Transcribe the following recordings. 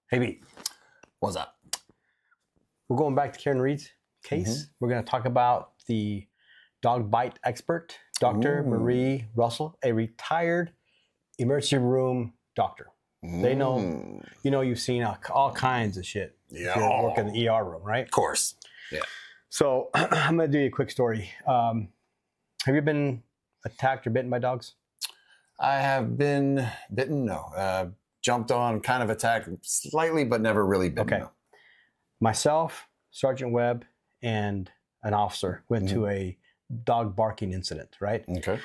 Hey, B. What's up? We're going back to Karen Reed's case. We're going to talk about the dog bite expert, Dr. Marie Russel, a retired emergency room doctor. They know, you've seen all kinds of shit. Yeah. If you work in the ER room, right? Of course. Yeah. So I'm going to do you a quick story. Have you been attacked or bitten by dogs? I have been bitten, no. Jumped on, kind of attacked slightly, but never really bitten. Okay. No. Myself, Sergeant Webb, and an officer went to a dog barking incident, right? Okay.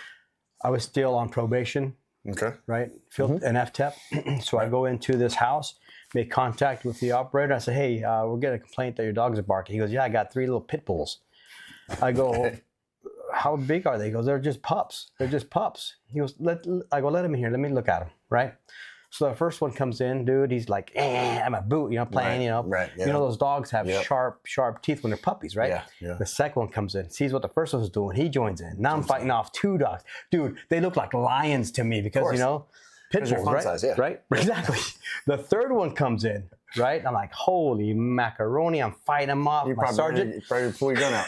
I was still on probation, Okay. right? Filled an FTEP. So I go into this house, make contact with the operator. I say, hey, we're getting a complaint that your dogs are barking. He goes, yeah, I got 3 little pit bulls. I go, how big are they? He goes, they're just pups. They're just pups. He goes, let them in here. Let me look at them, right? So the first one comes in, dude. He's like, I'm a boot, playing, Right. Yeah. You know, those dogs have sharp teeth when they're puppies, right? Yeah. Yeah. The second one comes in, sees what the first one's doing. He joins in. Now I'm fighting off 2 dogs. Dude, they look like lions to me because, pit bulls, fun right? size, yeah. Right? Exactly. The third one comes in, right? I'm like, holy macaroni. I'm fighting him off. You My sergeant. probably pull your gun out.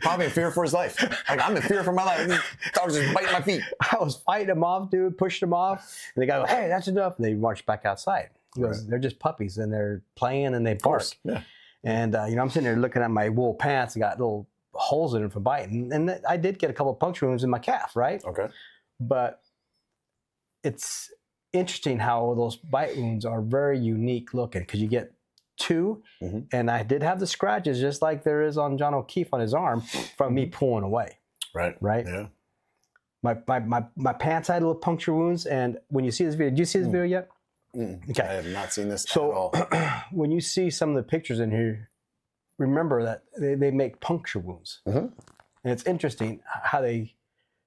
Probably in fear for his life. Like, I'm in fear for my life. These dogs are biting my feet. I was fighting him off, dude, pushed him off. And the guy goes, hey, that's enough. And they march back outside. He goes, they're just puppies and they're playing and they bark. Yeah. And, I'm sitting there looking at my wool pants. I got little holes in them from biting. And I did get a couple of puncture wounds in my calf, right? Okay. But it's interesting how those bite wounds are very unique looking because you get 2, and I did have the scratches just like there is on John O'Keefe on his arm from me pulling away. Right. Yeah. My pants had little puncture wounds, and when you see this video, did you see this video yet? Okay. I have not seen this at all. When you see some of the pictures in here, remember that they make puncture wounds. And it's interesting how they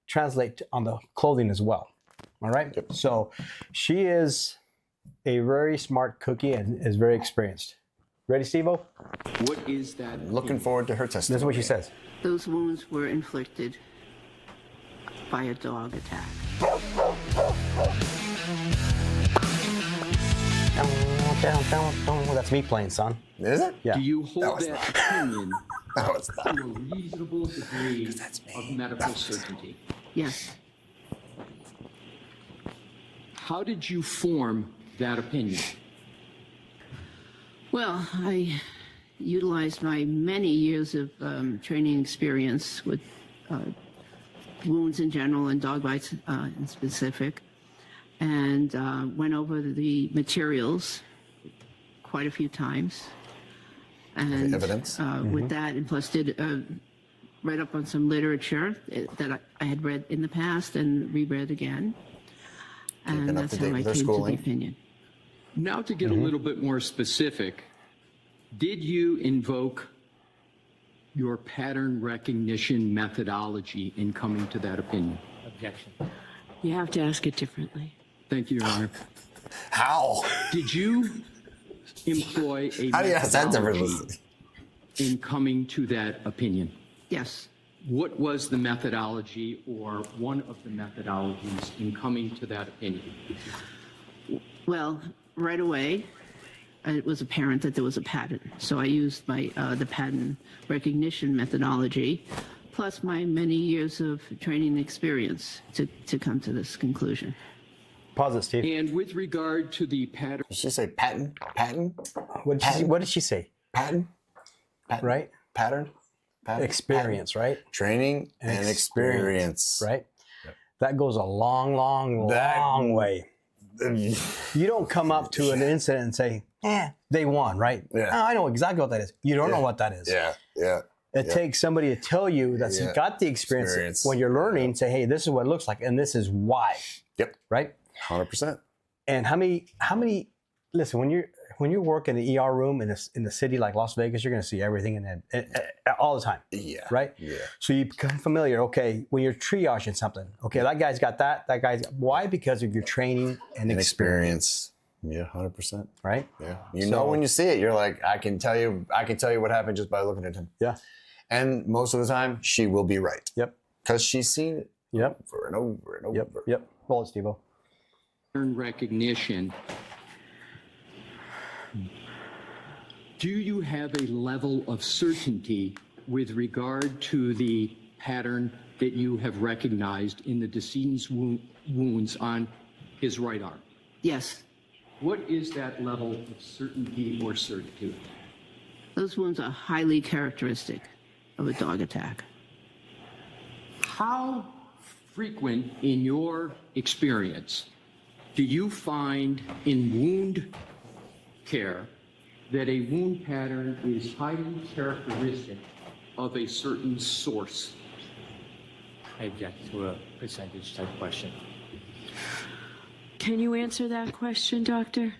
translate on the clothing as well. All right? Yep. So she is a very smart cookie and is very experienced. Ready, Steve-O? What is that? Looking forward to her testimony. This is what she says. Those wounds were inflicted by a dog attack. That's me playing, son. Is it? Yeah. Do you hold that opinion No, it's not. to a reasonable degree of medical certainty? Yes. How did you form that opinion? Well, I utilized my many years of training experience with wounds in general and dog bites in specific, and went over the materials quite a few times. And evidence. with that, and plus did read up on some literature that I had read in the past and reread again. And Keeping up that's to how date I with their came to the schooling. opinion. Now, to get a little bit more specific, did you invoke your pattern recognition methodology in coming to that opinion? Objection. You have to ask it differently. Thank you, Your Honor. How? Did you employ a How do you ask that methodology differently? in coming to that opinion? Yes. What was the methodology or one of the methodologies in coming to that opinion? Well, right away, it was apparent that there was a pattern. So I used my the pattern recognition methodology, plus my many years of training experience to come to this conclusion. Pause it, Steve. And with regard to the pattern, Did she say patent? Patent? What did she say? Patent? Patent? Right? Pattern? Patent? Experience, right? Training and experience. Right? That goes a long, long, long way. You don't come up to an incident and say, they won, right? Yeah. No, I know exactly what that is. You don't know what that is. Yeah. It takes somebody to tell you that's got the experience when you're learning, say, hey, this is what it looks like, and this is why. Yep. Right? 100%. And how many? Listen, when you work in the ER room in the city like Las Vegas, you're going to see everything in all the time. Yeah. Right. Yeah. So you become familiar. Okay, when you're triaging something, okay, that guy's got that. That guy's why? Because of your training and experience. Yeah, 100%. Right. Yeah. You know when you see it, you're like, I can tell you what happened just by looking at him. Yeah. And most of the time, she will be right. Yep. Because she's seen it. Yep. Over and over and over. Yep. Roll it, Steve-O. recognition Do you have a level of certainty with regard to the pattern that you have recognized in the decedent's wounds on his right arm? Yes, What is that level of certainty or certitude? those wounds are highly characteristic of a dog attack. How frequent in your experience do you find in wound care that a wound pattern is highly characteristic of a certain source? I object to a percentage type question. Can you answer that question, Doctor?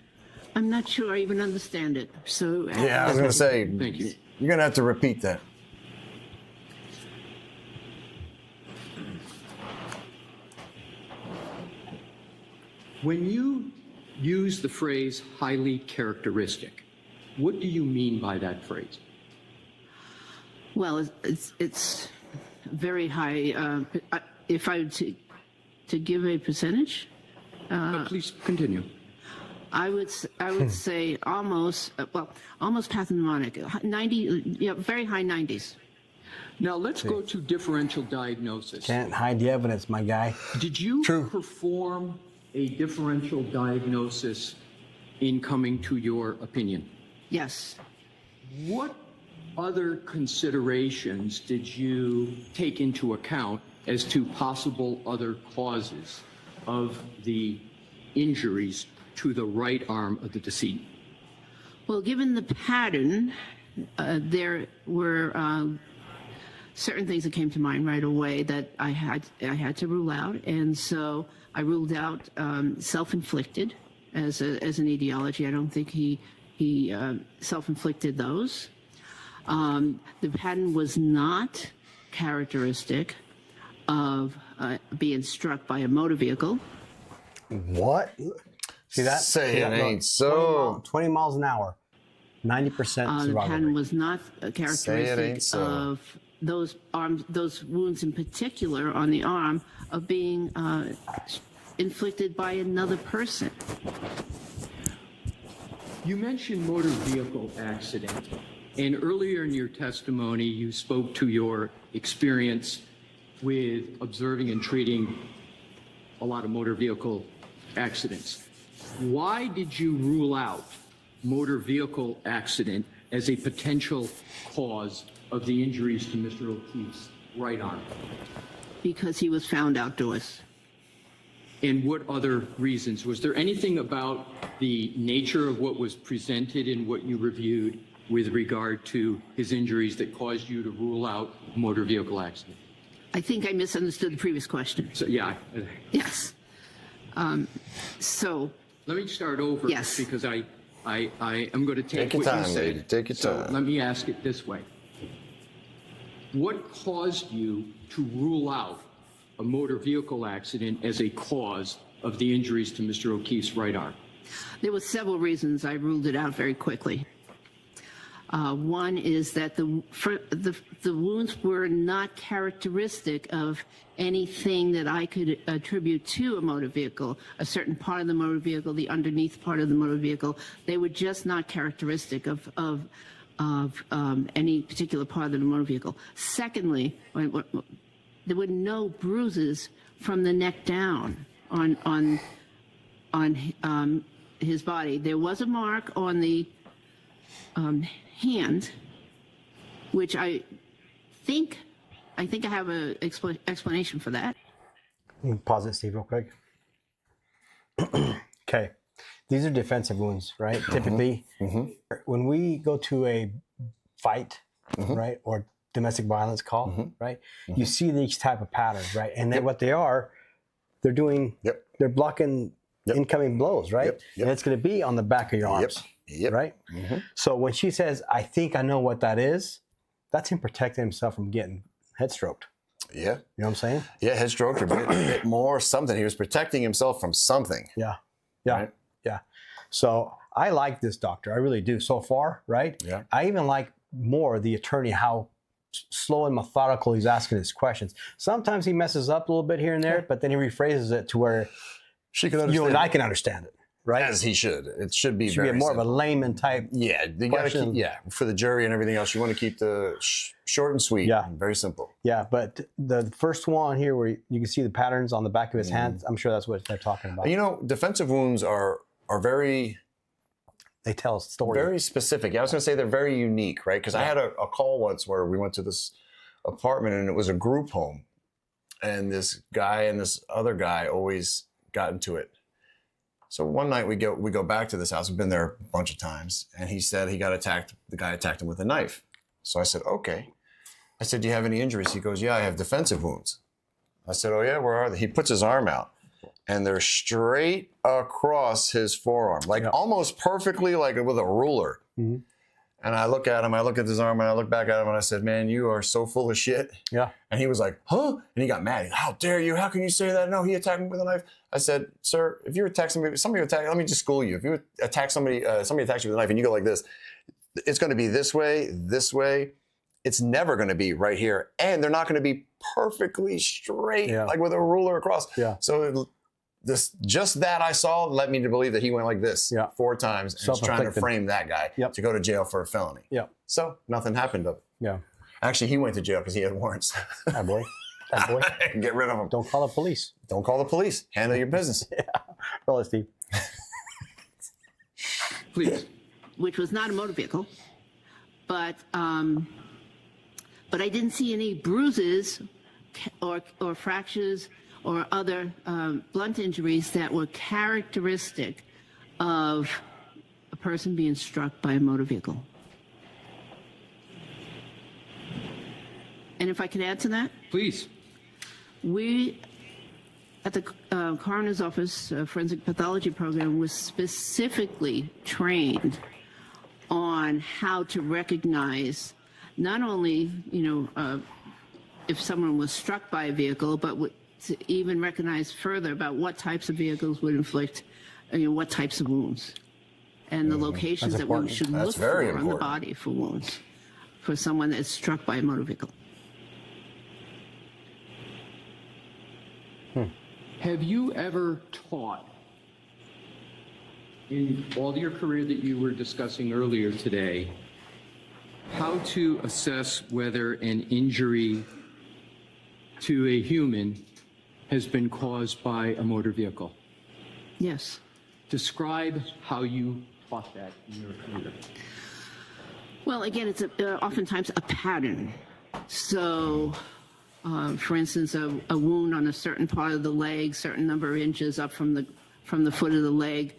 I'm not sure I even understand it. So Yeah, I was going to say, Thank you. you're going to have to repeat that. When you use the phrase highly characteristic, what do you mean by that phrase? Well, it's very high. If I were to give a percentage, Please continue. I would say almost pathognomonic, 90, yeah, very high 90s. Now let's go to differential diagnosis. Can't hide the evidence, my guy. Did you perform a differential diagnosis in coming to your opinion? Yes. What other considerations did you take into account as to possible other causes of the injuries to the right arm of the decedent? Well, given the pattern, there were certain things that came to mind right away that I had to rule out, and so I ruled out self-inflicted as an etiology. I don't think he self-inflicted those. The pattern was not characteristic of being struck by a motor vehicle. What? See that? Say See it that? ain't Look, so. 20 miles an hour. 90% The survival pattern rate. was not ain't characteristic so. of those arms, those wounds in particular on the arm, of being inflicted by another person. You mentioned motor vehicle accident, and earlier in your testimony, you spoke to your experience with observing and treating a lot of motor vehicle accidents. Why did you rule out motor vehicle accident as a potential cause of the injuries to Mr. O'Keefe's right arm? Because he was found outdoors. And what other reasons? Was there anything about the nature of what was presented in what you reviewed with regard to his injuries that caused you to rule out motor vehicle accident? I think I misunderstood the previous question. So, yeah. Yes. So, Let me start over. Yes. Because I am going to take Take your what time, you said. lady. Take your So time. let me ask it this way. What caused you to rule out a motor vehicle accident as a cause of the injuries to Mr. O'Keefe's right arm? there were several reasons I ruled it out very quickly. One is that the wounds were not characteristic of anything that I could attribute to a motor vehicle, a certain part of the motor vehicle, the underneath part of the motor vehicle. They were just not characteristic of any particular part of the motor vehicle. Secondly, there were no bruises from the neck down on his body. There was a mark on the hand, which I think I have an explanation for that. Let me pause it, Steve, real quick. Okay. These are defensive wounds, right? Typically, when we go to a fight, right, or domestic violence call, right, you see these type of patterns, right? And then what they are, they're doing, they're blocking incoming blows, right? And it's going to be on the back of your arms, right? So when she says, I think I know what that is, that's him protecting himself from getting head stroked. Yeah. You know what I'm saying? Yeah, head stroke or a bit more something. He was protecting himself from something. Yeah. Right? Yeah. So I like this doctor. I really do so far, right? Yeah. I even like more the attorney, how slow and methodical he's asking his questions. Sometimes he messes up a little bit here and there, but then he rephrases it to where She could understand. you and I can understand it. right? As he should. It should be Should very be more simple. of a layman type. Yeah, you gotta keep, question. for the jury and everything else, you want to keep the short and sweet. Yeah. Very simple. Yeah, but the first one here where you can see the patterns on the back of his hands, I'm sure that's what they're talking about. You know, defensive wounds are very They tell a story. very specific. Yeah, I was going to say they're very unique, right? Because I had a call once where we went to this apartment and it was a group home, and this guy and this other guy always got into it. So one night we go back to this house. We've been there a bunch of times, and he said he got attacked. The guy attacked him with a knife. So I said, okay. I said, do you have any injuries? He goes, yeah, I have defensive wounds. I said, oh yeah, where are they? He puts his arm out, and they're straight across his forearm, like almost perfectly, like with a ruler. Mm-hmm. And I look at him, I look at his arm, and I look back at him, and I said, man, you are so full of shit. Yeah. And he was like, huh? And he got mad. How dare you? How can you say that? No, he attacked me with a knife. I said, sir, if you attack somebody attack, let me just school you. If you attack somebody attacks you with a knife and you go like this, it's going to be this way. It's never going to be right here. And they're not going to be perfectly straight, like with a ruler across. Yeah. So just that I saw led me to believe that he went like this 4 times and was trying to frame that guy to go to jail for a felony. Yeah. So nothing happened of it. Yeah. Actually, he went to jail because he had warrants. That boy. That boy. Get rid of him. Don't call the police. Don't call the police. Handle your business. Roll it, Steve. Please. Which was not a motor vehicle, but I didn't see any bruises or fractures or other blunt injuries that were characteristic of a person being struck by a motor vehicle. And if I could add to that, Please. we at the coroner's office forensic pathology program was specifically trained on how to recognize not only, if someone was struck by a vehicle, but to even recognize further about what types of vehicles would inflict, what types of wounds, and the locations that we should look for on the body for wounds for someone that's struck by a motor vehicle. Have you ever taught, in all your career that you were discussing earlier today, how to assess whether an injury to a human has been caused by a motor vehicle? Yes. Describe how you taught that in your career. Well, again, it's oftentimes a pattern. So, for instance, a wound on a certain part of the leg, certain number of inches up from the foot of the leg,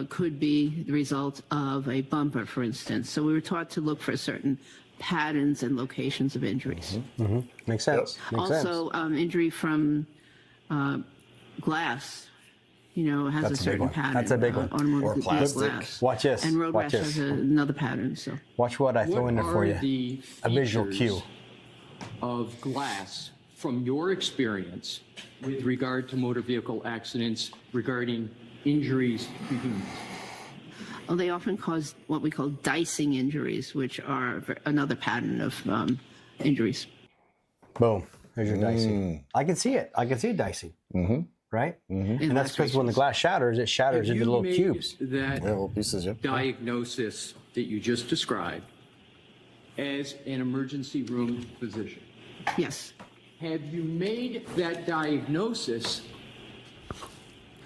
could be the result of a bumper, for instance. So we were taught to look for certain patterns and locations of injuries. Mm-hmm. Makes sense. Makes Also, sense. Injury from glass, has That's a certain pattern. That's a big one. Or plastic. Glass. Watch this. And road Watch rash this. has another pattern. So Watch what I throw in there for you. The A visual features cue. of glass from your experience with regard to motor vehicle accidents regarding injuries to humans? they often cause what we call dicing injuries, which are another pattern of injuries. Boom. There's your dicing. I can see it. I can see dicing. Mm-hmm. Right? Mm-hmm. And that's because when the glass shatters, it shatters Have into you little made cubes. that Little pieces, yeah. diagnosis that you just described as an emergency room physician? Yes. Have you made that diagnosis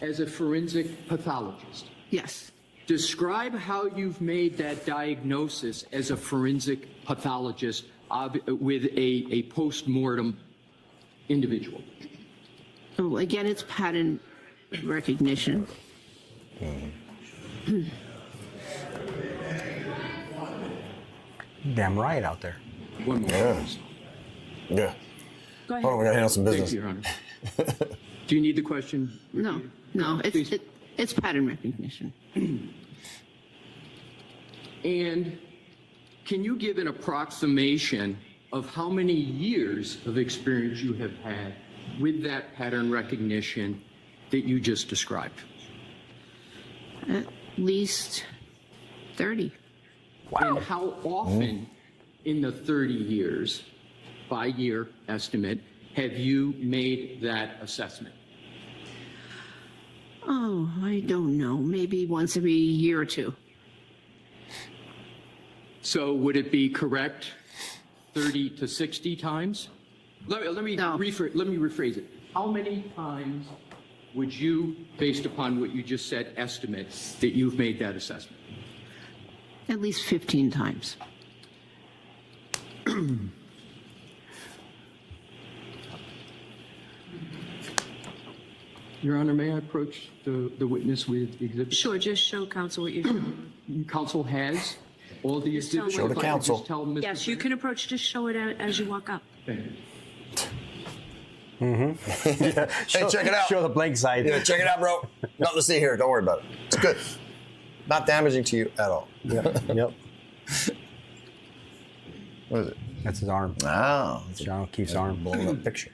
as a forensic pathologist? Yes. Describe how you've made that diagnosis as a forensic pathologist with a post-mortem individual. So again, it's pattern recognition. Damn right out there. One more. Yeah. please. Yeah. Go ahead. Oh, we gotta handle some Thank business. you, Your Honor. Do you need the question? No, Please. it's pattern recognition. And can you give an approximation of how many years of experience you have had with that pattern recognition that you just described? At least 30. And how often in the 30 years, by year estimate, have you made that assessment? Oh, I don't know. Maybe once every year or two. So would it be correct 30 to 60 times? Let me No. rephrase it. How many times would you, based upon what you just said, estimate that you've made that assessment? At least 15 times. Your Honor, may I approach the witness with exhibits? Sure, just show counsel what you. Counsel has all the Just tell exhibits. Show the If I could counsel. just tell Mr. Yes, you can approach, just show it out as you walk up. Thank you. Hey, check it out. Show the blank side. Yeah, check it out, bro. Nothing to see here. Don't worry about it. It's good. Not damaging to you at all. Yep. What is it? That's his arm. Oh, John O'Keefe's arm. blown up picture.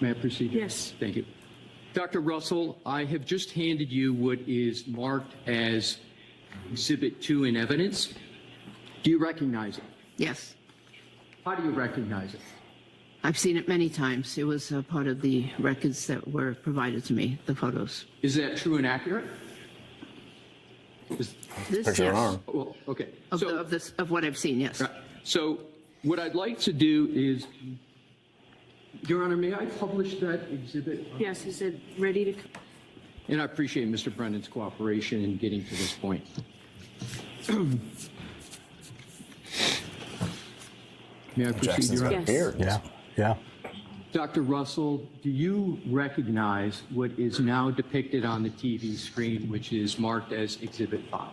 May I proceed? Yes. Thank you. Dr. Russell, I have just handed you what is marked as Exhibit 2 in evidence. Do you recognize it? Yes. How do you recognize it? I've seen it many times. It was a part of the records that were provided to me, the photos. Is that true and accurate? This, Picture of yes. an arm. Well, okay. Of, So- of what I've seen, yes. Right. So what I'd like to do is, Your Honor, may I publish that exhibit? Yes, is it ready to? And I appreciate Mr. Brennan's cooperation in getting to this point. May I proceed, Jackson's Your got Honor? a beard. Yeah. Yeah. Dr. Russell, do you recognize what is now depicted on the TV screen, which is marked as Exhibit 5?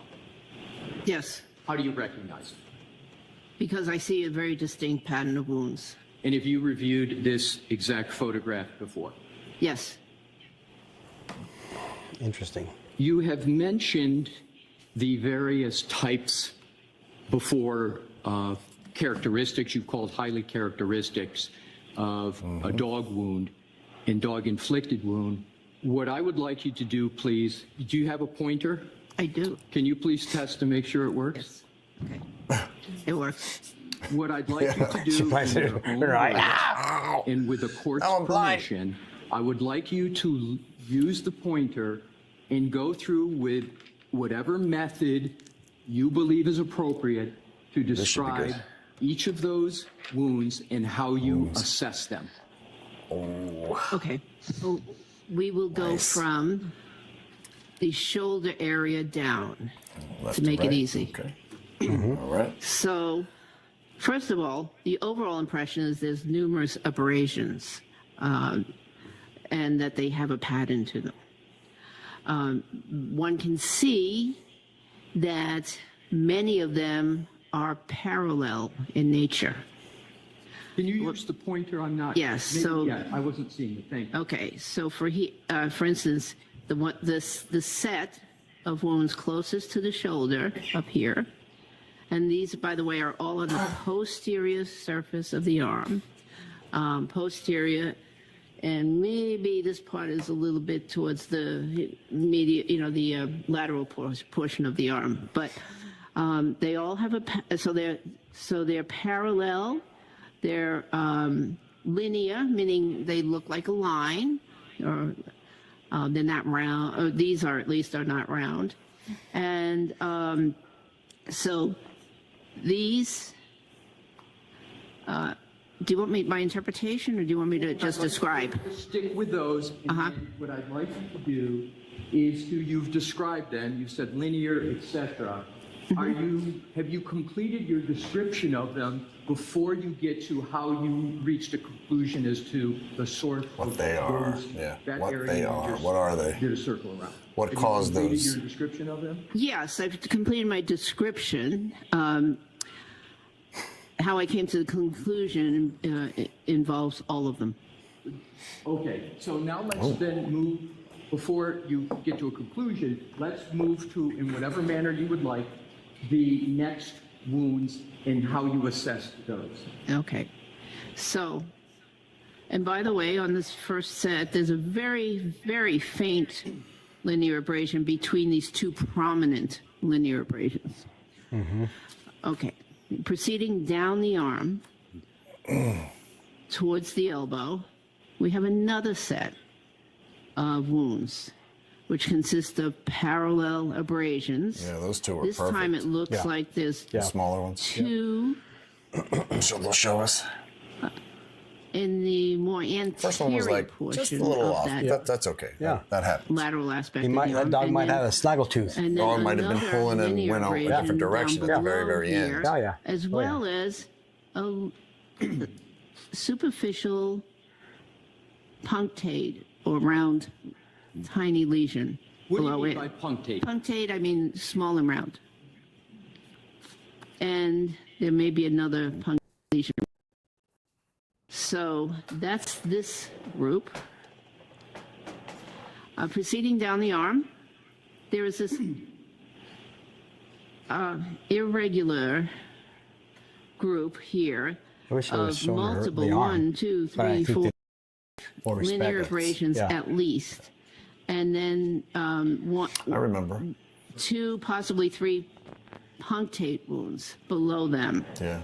Yes, How do you recognize it? because I see a very distinct pattern of wounds. And have you reviewed this exact photograph before? Yes, Interesting. You have mentioned the various types before of characteristics you've called highly characteristics of a dog wound and dog inflicted wound. What I would like you to do, please, do you have a pointer? I do. Can you please test to make sure it works? Yes. Okay. It works. What I'd like you to do Surprised in it- your own right. words, and with the court's Now I'm blind. permission, I would like you to use the pointer and go through with whatever method you believe is appropriate to should be describe good. each of those wounds and how you assess them. Okay. So we will go from the shoulder area down Left to make right. it easy. Okay. All right. So, first of all, the overall impression is there's numerous abrasions and that they have a pattern to them. One can see that many of them are parallel in nature. Can you use the pointer? I'm not. Yes, maybe- so- Yeah, I wasn't seeing it. Thank you. Okay, so for instance, the set of wounds closest to the shoulder up here, and these, by the way, are all on the posterior surface of the arm, posterior, and maybe this part is a little bit towards the medial, the lateral portion of the arm, but they all have so they're parallel. They're linear, meaning they look like a line, or they're not round. Or these are at least are not round, and so these. Do you want my interpretation, or do you want me to just describe? Stick with those. And then what I'd like you to do is you've described them, you said linear, etc. Have you completed your description of them before you get to how you reached a conclusion as to the source What of they are, those, yeah. that What area they you are. just What are they? Did a circle around. What Have caused you completed those? your description of them? Yes, I've completed my description. How I came to the conclusion involves all of them. Okay, so now let's then move, before you get to a conclusion, let's move to, in whatever manner you would like, the next wounds and how you assessed those. Okay. So, and by the way, on this first set, there's a very, very faint linear abrasion between these two prominent linear abrasions. Okay. Proceeding down the arm towards the elbow, we have another set wounds, which consist of parallel abrasions. Yeah, those two are This perfect. time it looks Yeah. like there's The smaller ones. two So they'll show us. in the more First one was anterior like portion just a little of off. that That's okay. Yeah. That happens. lateral aspect. He of might, the that arm, dog and might then- have a snaggle tooth. And then Or it might have been another pulling and linear went a abrasion different direction down at the very, below very end. here, Oh, yeah. as Oh, yeah. well as a superficial punctate or round tiny lesion What do you below mean it. by punctate? Punctate, I mean small and round. And there may be another punctate lesion. So that's this group. Proceeding down the arm, there is this irregular group here I wish I was of showing her multiple the arm. 1, 2, But I 3, think 4 More respect. linear abrasions Yeah. at least. And then I remember. 2, possibly 3 punctate wounds below them. Yeah.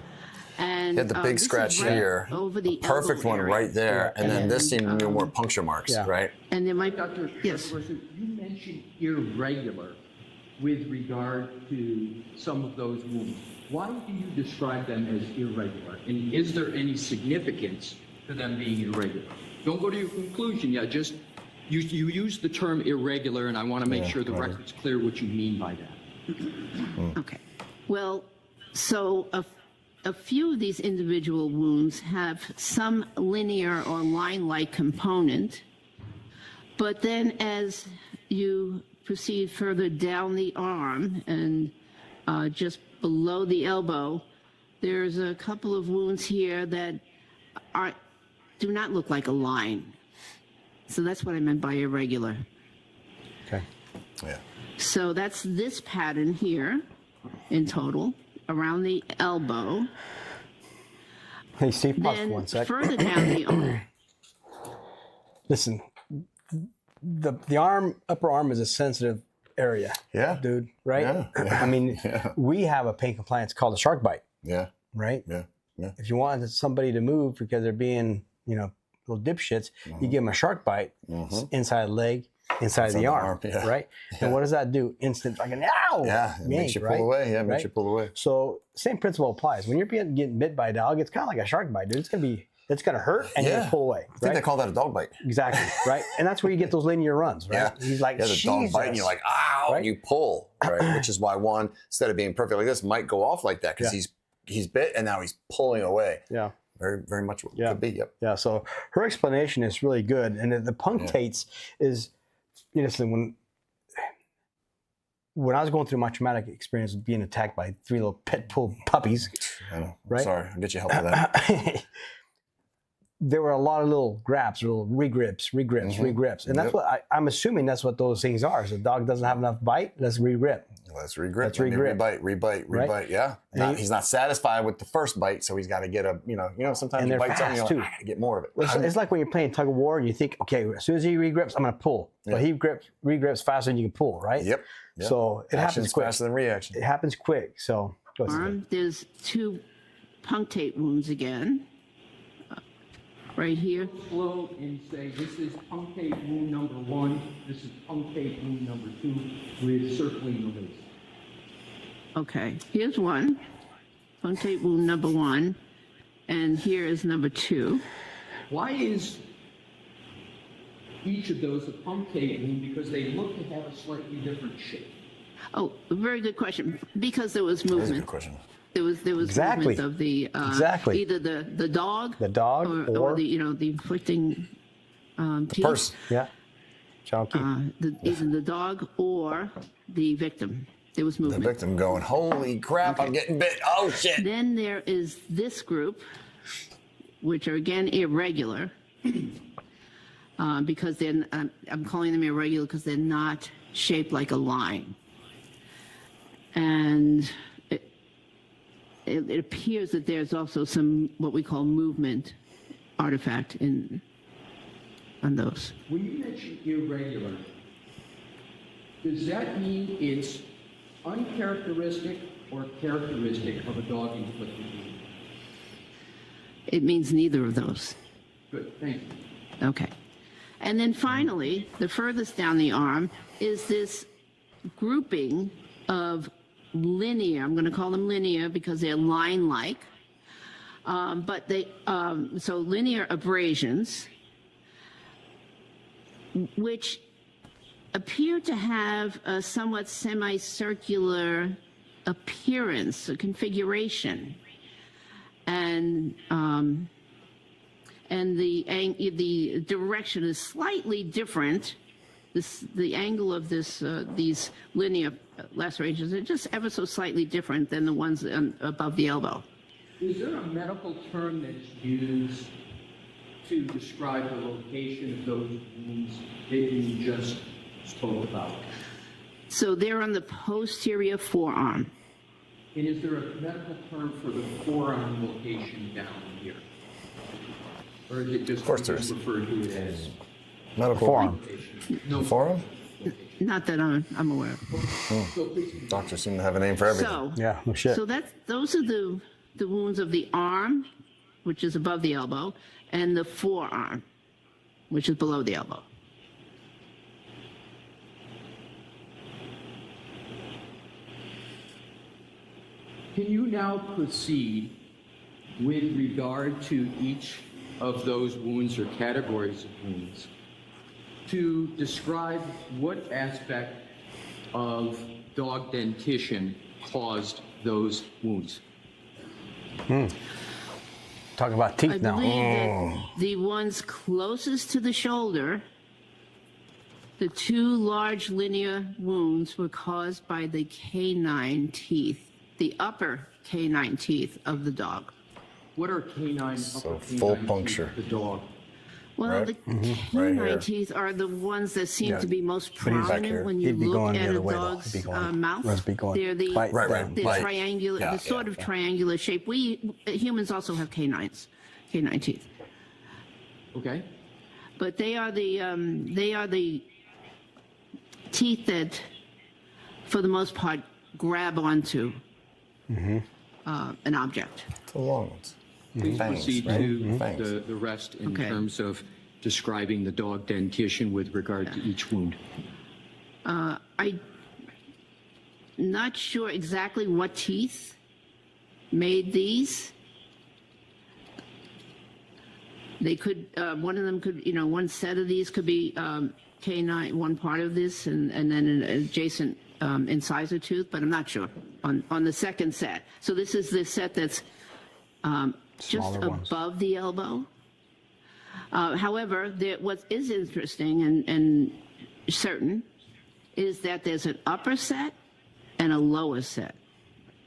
And He had the big this is scratch right here. over the Perfect elbow one area. right there. And then this seemed to be more puncture marks, yeah. right? And there might Dr. yes. Russel, you mentioned irregular with regard to some of those wounds. Why do you describe them as irregular? And is there any significance to them being irregular? Don't go to your conclusion yet. Just you use the term irregular, and I want to make sure the record's clear what you mean by that. Okay. Well, so a few of these individual wounds have some linear or line-like component, but then as you proceed further down the arm and just below the elbow, there's a couple of wounds here that do not look like a line. So that's what I meant by irregular. Okay. Yeah. So that's this pattern here in total, around the elbow. Hey, Steve, pause for Then 1 sec. further down the arm. Listen, the arm, upper arm is a sensitive area. Yeah. Dude, right? Yeah. I mean, we have a pain compliance called a shark bite, Yeah. right? Yeah. Yeah. If you want somebody to move because they're being, little dipshits, you give them a shark bite, inside the leg, inside the arm, yeah. right? And what does that do? Instant fucking ow! Yeah. It makes you pull right? away. Yeah. It makes Right? you pull away. So same principle applies. When you're getting bit by a dog, it's kind of like a shark bite, dude. It's gonna hurt and you're gonna pull away. I think they call that a dog bite. Exactly, right? And that's where you get those linear runs, right? Yeah. He's like, Yeah, the dog bite and you're like, ow, Right? and you pull, right? Which is why one, instead of being perfect like this, might go off like that because he's bit and now he's pulling away. Yeah. Very, very much what it Yeah. could be. Yep. Yeah, so her explanation is really good. And the punctates is, listen, when I was going through my traumatic experience of being attacked by 3 little pit bull puppies, I know. I'm Right? sorry. I'll get you help with that. there were a lot of little grabs, little regrips. And that's Yep. what I'm assuming that's what those things are. So the dog doesn't have enough bite, let's regrip. Let's regrip. Let's Maybe regrip. Rebite. Right? Yeah. He's not satisfied with the first bite, so he's got to get sometimes And you they're bite something, you're fast, like, too. I got to get more of it. It's like when you're playing tug of war and you think, okay, as soon as he regrips, I'm going to pull. But he regrips faster than you can pull, right? Yep. So it happens Action's quick. faster than reaction. It happens quick. So go ahead. Arm, there's 2 punctate wounds again, right here. Slow and say this is punctate wound number 1. This is punctate wound number 2 with circling the lesion. Okay, here's one, punctate wound number 1, and here is number 2. Why is each of those a punctate wound? Because they look to have a slightly different shape. Oh, very good question. Because there was That's a good movement. question. There was Exactly. movement of the Exactly. either the dog, or the the inflicting piece, Purse. Yeah. Chunky. either the dog or the victim. There was The movement. victim going, holy crap, I'm getting bit. Oh, shit. Then there is this group, which are again irregular, because they're, I'm calling them irregular because they're not shaped like a line. And it appears that there's also some what we call movement artifact on those. When you mention irregular, does that mean it's uncharacteristic or characteristic of a dog inflicted wound? It means neither of those. Good, thank you. Okay. And then finally, the furthest down the arm is this grouping of linear, I'm going to call them linear because they're line-like, but so linear abrasions, which appear to have a somewhat semicircular appearance, a configuration, and the direction is slightly different. The angle of these linear lacerations are just ever so slightly different than the ones above the elbow. Is there a medical term that's used to describe the location of those wounds that you just spoke about? So they're on the posterior forearm. And is there a medical term for the forearm location down here? Or is it just Of course there is. referred to it as Medical Forearm. no forum. Not that I'm aware of. So please, Doctors seem to have a name for everything. So, Yeah, no shit. so those are the wounds of the arm, which is above the elbow, and the forearm, which is below the elbow. can you now proceed with regard to each of those wounds or categories of wounds to describe what aspect of dog dentition caused those wounds? Talk about I teeth now. believe that the ones closest to the shoulder, the two large linear wounds were caused by the canine teeth, the upper canine teeth of the dog. What are canine, So upper full canine puncture. teeth of the dog? Well, Right. the Right canine here. teeth are the ones that seem Yeah. to be most But he's back prominent here. when you He'd be look going the at a other way, though. dog's He'd be going- mouth. must be going They're the, right Right. the Right. triangular, Yeah, the sort yeah, of yeah. triangular shape. Humans also have canine teeth, Okay? but they are the teeth that, for the most part, grab onto an object. The long ones. Please Fangs, proceed right? to Fangs. the rest in Okay. terms of describing the dog dentition with regard to each wound. I'm not sure exactly what teeth made these. They could, one of them could, one set of these could be canine, one part of this, and then an adjacent incisor tooth, but I'm not sure on the second set. So this is the set that's just Smaller ones. above the elbow. However, what is interesting and certain is that there's an upper set and a lower set.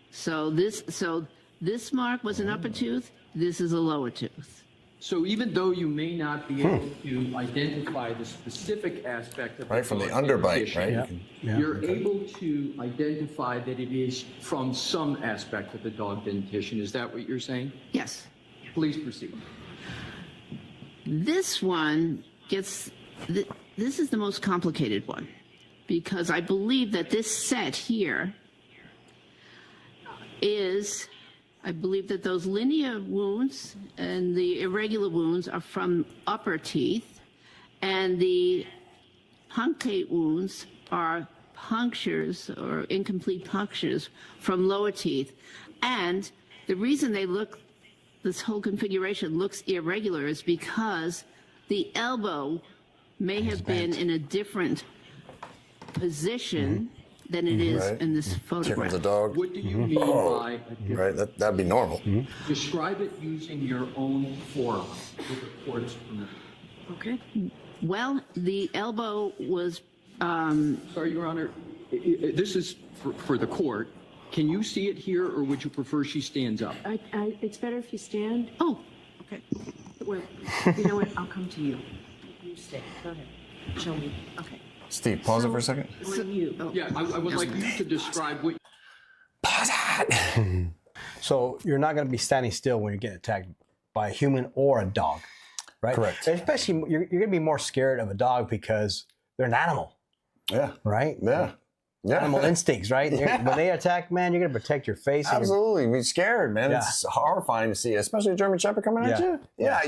So this mark was an upper tooth. This is a lower tooth. So even though you may not be able to identify the specific aspect of Right from the dog underbite, dentition, right? Yeah. Yeah. You're able to identify that it is from some aspect of the dog dentition. Is that what you're saying? Yes. Please proceed. This one gets, this is the most complicated one because I believe that this set here is, I believe that those linear wounds and the irregular wounds are from upper teeth, and the punctate wounds are punctures or incomplete punctures from lower teeth. And the reason this whole configuration looks irregular is because the elbow may have been in a different position than it is Right. in this Here photograph. comes the dog. What do you mean by a different? Right, that'd be normal. Describe it using your own forearm with the court's permission. Okay. Well, the elbow was, Sorry, Your Honor, this is for the court. Can you see it here, or would you prefer she stands up? It's better if you stand. oh, okay. Well, you know what? I'll come to you. You stay. Go ahead. Show me. Okay. Steve, pause it for a second. On you. Oh, Yeah, I would like you to describe what Pause it. So you're not going to be standing still when you're getting attacked by a human or a dog, right? Correct. Especially, you're going to be more scared of a dog because they're an animal, Yeah. right? Yeah. Yeah. Animal instincts, right? When they attack, man, you're going to protect your face. and your- Absolutely, be scared, man. Yeah. It's horrifying to see, especially a German Shepherd coming at Yeah.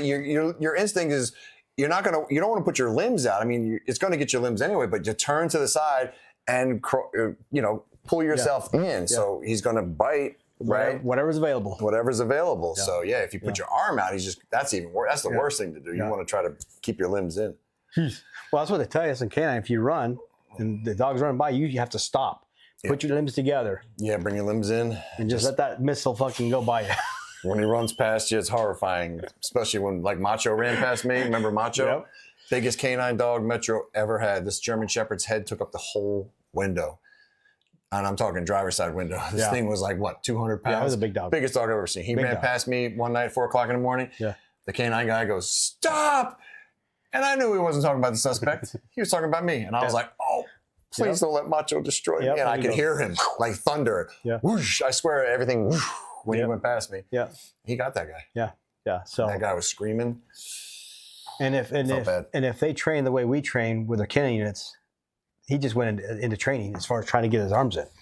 you. Yeah, your instinct is you don't want to put your limbs out. I mean, it's going to get your limbs anyway, but you turn to the side and, pull yourself in. So he's going to bite, right? Whatever's available. Whatever's available. Yeah. So yeah, if you put your arm out, that's even worse. That's the worst thing to do. You want to try to keep your limbs in. Well, that's what they tell us in canine. If you run and the dog's running by you, you have to stop. Put your limbs together. Yeah, bring your limbs in. And just let that missile fucking go by you. When he runs past you, it's horrifying. Especially when, like, Macho ran past me. Remember Macho? Yep. Biggest canine dog Metro ever had. This German Shepherd's head took up the whole window. And I'm talking driver's side window. This thing was like, what, 200 pounds? Yeah, it was a big dog. Biggest dog I've ever seen. He ran past me one night, 4 o'clock in the morning. Yeah. The canine guy goes, "Stop!" And I knew he wasn't talking about the suspect. He was talking about me. And I was like, oh, please don't let Macho destroy me. And I could hear him like thunder. Yeah. Whoosh, I swear everything whoosh, when he went past me. Yeah. He got that guy. Yeah. Yeah. So that guy was screaming. And if they train the way we train with our canine units, he just went into training as far as trying to get his arms in. You know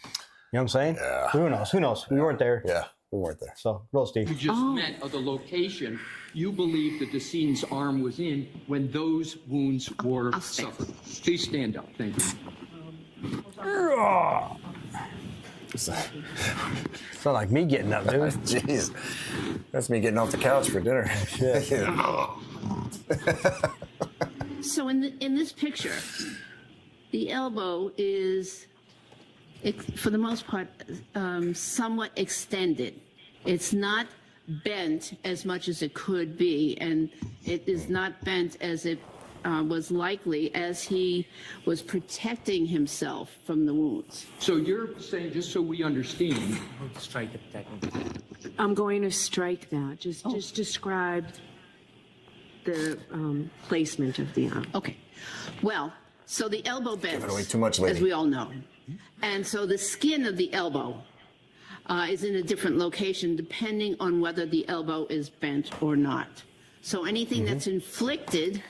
what I'm saying? Yeah. Who knows? Who knows? We weren't there. Yeah, we weren't there. So roll, Steve. You just meant of the location. You believe that the decedent's arm was in when those wounds were suffered. Please stand up. Thank you. It's not like me getting up, dude. Jeez. That's me getting off the couch for dinner. So in this picture, the elbow is, for the most part, somewhat extended. It's not bent as much as it could be, and it is not bent as it was likely as he was protecting himself from the wounds. So you're saying, just so we understand, Strike the technique. I'm going to strike that. Just describe the placement of the arm. Okay. Well, so the elbow bends, Giving away too much, lady. as we all know. And so the skin of the elbow is in a different location depending on whether the elbow is bent or not. So anything that's inflicted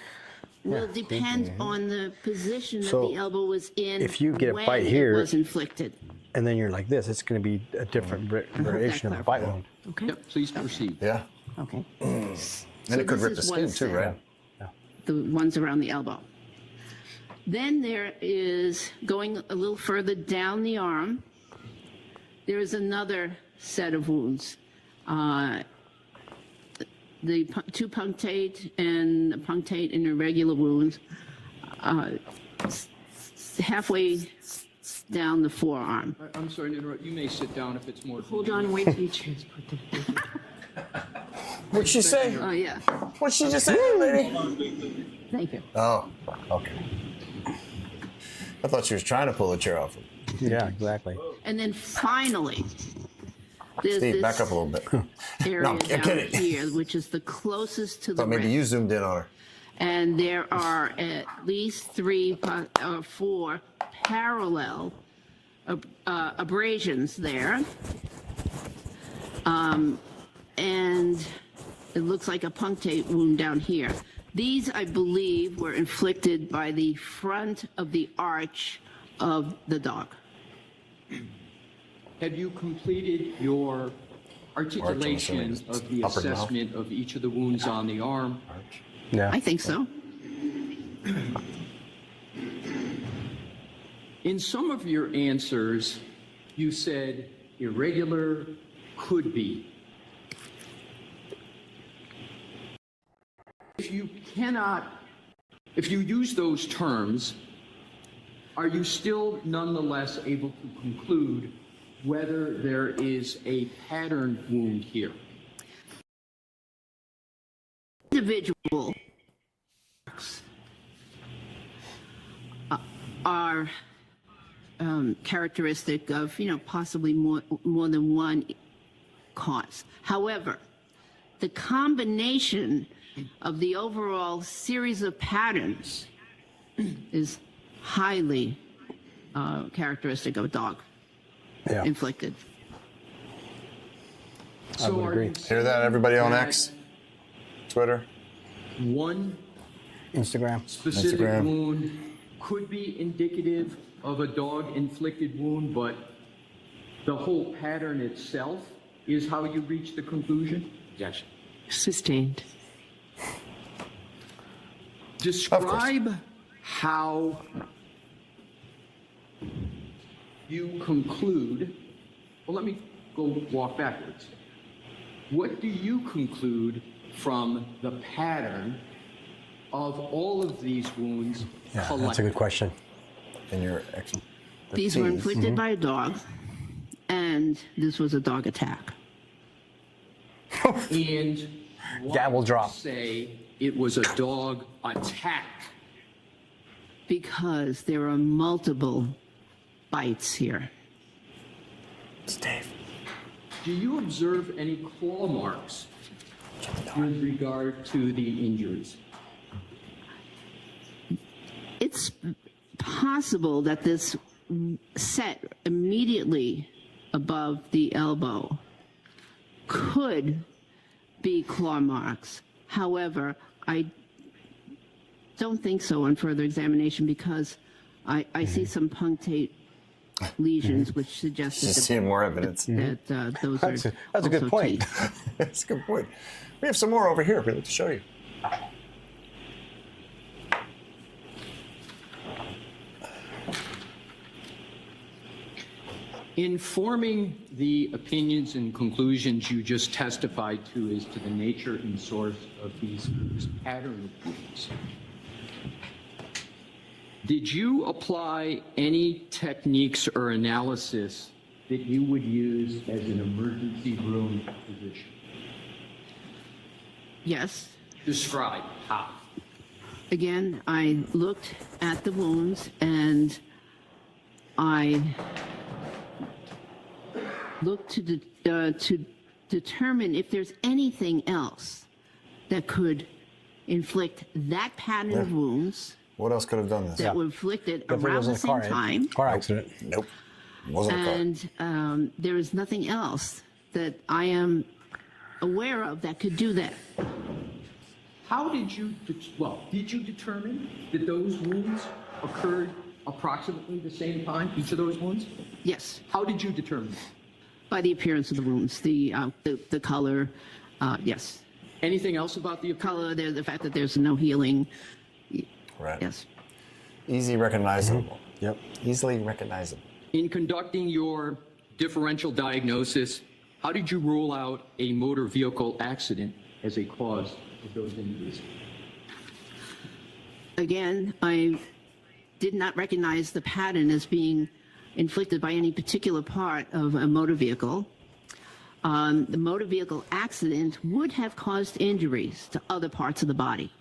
will depend on the position that So the elbow was in if you get a when bite it here- was inflicted. And then you're like this, it's going to be a different variation of a bite wound. Okay. yep, please proceed. Yeah. Okay. And it could rip the skin too, right? The ones around the elbow. Then there is, going a little further down the arm, there is another set of wounds. The two punctate and irregular wounds, halfway down the forearm. I'm sorry to interrupt. You may sit down if it's more. Hold on, wait till you transport the What'd she say? Oh, yeah. What'd she just say, lady? Thank you. Oh, okay. I thought she was trying to pull the chair off. Yeah, exactly. And then finally, there's Steve, this back up a little bit. area No, I'm down kidding. here, which is the closest to the Thought maybe wrist. you zoomed in on her. And there are at least 3 or 4 parallel abrasions there. And it looks like a punctate wound down here. These, I believe, were inflicted by the front of the arch of the dog. Have you completed your articulation of the Upper mouth. assessment of each of the wounds on the arm? Yeah. I think so. In some of your answers, you said irregular, could be. If you use those terms, are you still nonetheless able to conclude whether there is a pattern wound here? Individual are characteristic of, possibly more than one cause. However, the combination of the overall series of patterns is highly characteristic of a dog inflicted. So would are agree. you Hear that, everybody on that X, Twitter? One Instagram. specific Instagram. wound could be indicative of a dog-inflicted wound, but the whole pattern itself is how you reach the conclusion? Objection. Sustained. Describe how you conclude, well, let me walk backwards. What do you conclude from the pattern of all of these wounds Yeah, collected? that's a good question. And your These were inflicted by a dog, and this was a dog attack. And why Gavel do you drop. say it was a dog attack? Because there are multiple bites here. Steve. Do you observe any claw marks with regard to the injuries? It's possible that this set immediately above the elbow could be claw marks. However, I don't think so on further examination because I see some punctate lesions, which suggests Just that, seeing more evidence. those That's are a good also point. teeth. That's a good point. We have some more over here. We'd like to show you. In forming the opinions and conclusions you just testified to as to the nature and source of this pattern of wounds, did you apply any techniques or analysis that you would use as an emergency room physician? Yes. Describe how. Again, I looked at the wounds and I looked to determine if there's anything else that could inflict that pattern of wounds What else could have done this? that were inflicted Definitely around the wasn't a same time. car accident. Nope. Wasn't a car. And there is nothing else that I am aware of that could do that. How did you, did you determine that those wounds occurred approximately the same time, each of those wounds? Yes, How did you determine that? by the appearance of the wounds, the color, yes. Anything else about the Color, the fact that there's no healing, Right. yes. Easy recognizable. Yep. Easily recognizable. In conducting your differential diagnosis, how did you rule out a motor vehicle accident as a cause of those injuries? Again, I did not recognize the pattern as being inflicted by any particular part of a motor vehicle. The motor vehicle accident would have caused injuries to other parts of the body,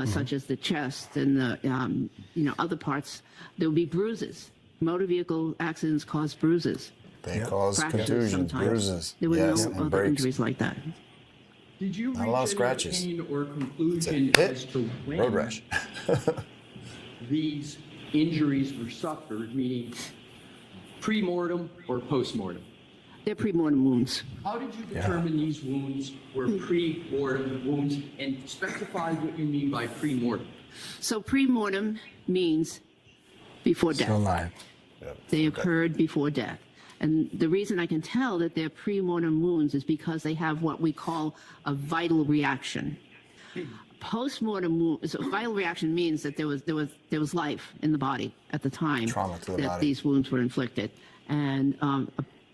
such as the chest and the other parts. There would be bruises. Motor vehicle accidents cause bruises, They cause fractures contusions, sometimes. bruises. There were yes, no and other breaks. injuries like that. Did you Not a lot of reach any scratches. opinion or conclusion Hit. as to when Road rash. these injuries were suffered, meaning pre-mortem or post-mortem? They're pre-mortem wounds. How did you determine these wounds were pre-mortem wounds, and specify what you mean by pre-mortem? So pre-mortem means before death. Still alive. They occurred before death. And the reason I can tell that they're pre-mortem wounds is because they have what we call a vital reaction. Post-mortem wounds, so vital reaction means that there was life in the body at the time Trauma to the that body. these wounds were inflicted. And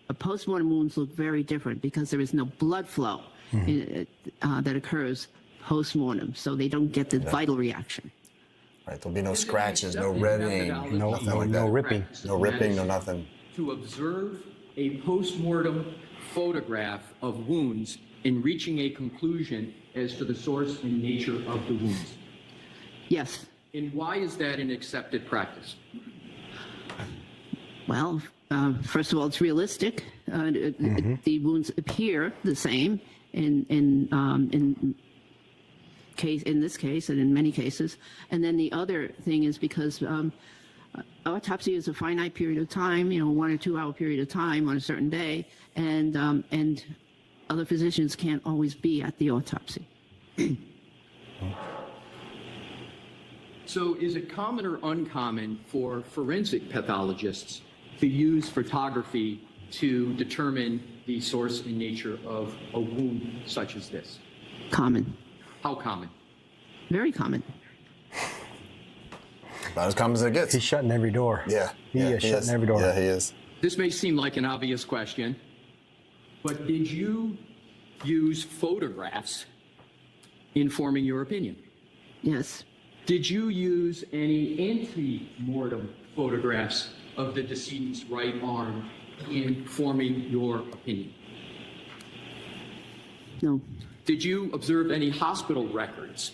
a post-mortem wounds look very different because there is no blood flow that occurs post-mortem, so they don't get the vital reaction. Right. There'll be no scratches, no reddening, nothing like that. no ripping. No ripping, no nothing. To observe a post-mortem photograph of wounds in reaching a conclusion as to the source and nature of the wounds. Yes. And why is that an accepted practice? Well, first of all, it's realistic. The wounds appear the same in this case and in many cases. And then the other thing is because autopsy is a finite period of time, 1 or 2 hour period of time on a certain day, and other physicians can't always be at the autopsy. So is it common or uncommon for forensic pathologists to use photography to determine the source and nature of a wound such as this? Common, How common? very common. About as common as it gets. He's shutting every door. Yeah. He is shutting every door. Yeah, he is. This may seem like an obvious question, but did you use photographs in forming your opinion? Yes. Did you use any ante-mortem photographs of the decedent's right arm in forming your opinion? No. Did you observe any hospital records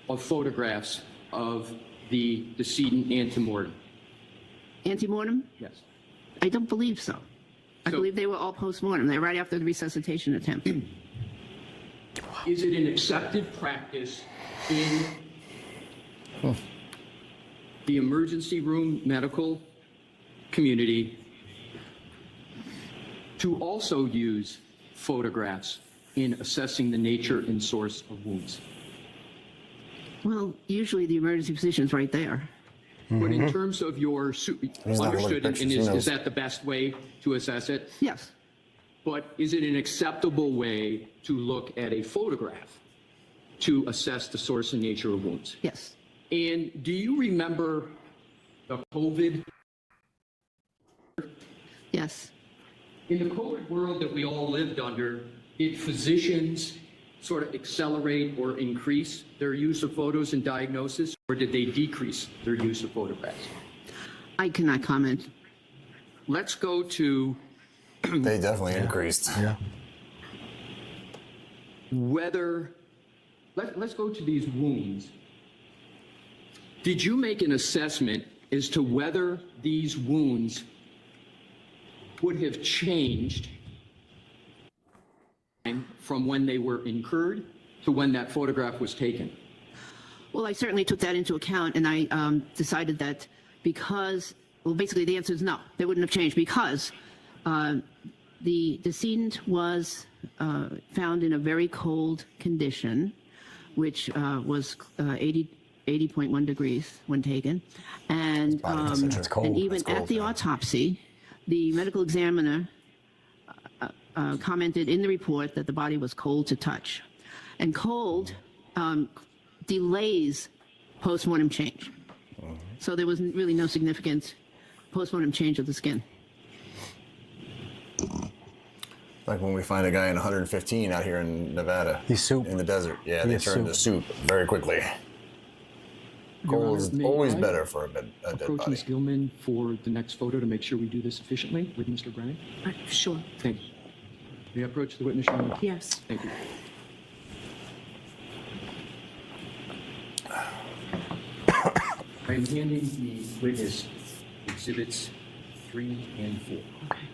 of photographs of the decedent ante-mortem? Antemortem? Yes. I don't believe so. I So- believe they were all post-mortem. They're right after the resuscitation attempt. Is it an accepted practice in the emergency room medical community to also use photographs in assessing the nature and source of wounds? Well, usually the emergency physician's right there. But in terms of your, not gonna look understood, at and pictures, he is knows. that the best way to assess it? Yes. But is it an acceptable way to look at a photograph to assess the source and nature of wounds? Yes. And do you remember the COVID? Yes. In the COVID world that we all lived under, did physicians sort of accelerate or increase their use of photos in diagnosis, or did they decrease their use of photographs? I cannot comment. Let's go to They definitely increased. Yeah. whether, let's go to these wounds. Did you make an assessment as to whether these wounds would have changed from when they were incurred to when that photograph was taken? Well, I certainly took that into account, and I decided that because, well, basically the answer is no, they wouldn't have changed because the decedent was found in a very cold condition, which was 80.1 degrees when taken. And, That's cold. and even That's cold, at the yeah. autopsy, the medical examiner commented in the report that the body was cold to touch. And cold delays postmortem change. So there was really no significant postmortem change of the skin. Like when we find a guy in 115 out here in Nevada. He's soup. In the desert. Yeah, they He's turn to soup very quickly. Cold is May always I better for a dead Approach body. Ms. Gilman for the next photo to make sure we do this efficiently with Mr. Brennan. Sure. Thank you. May I approach the witness, Your Honor? Yes. Thank you. I am handing the witness exhibits 3 and 4. Okay.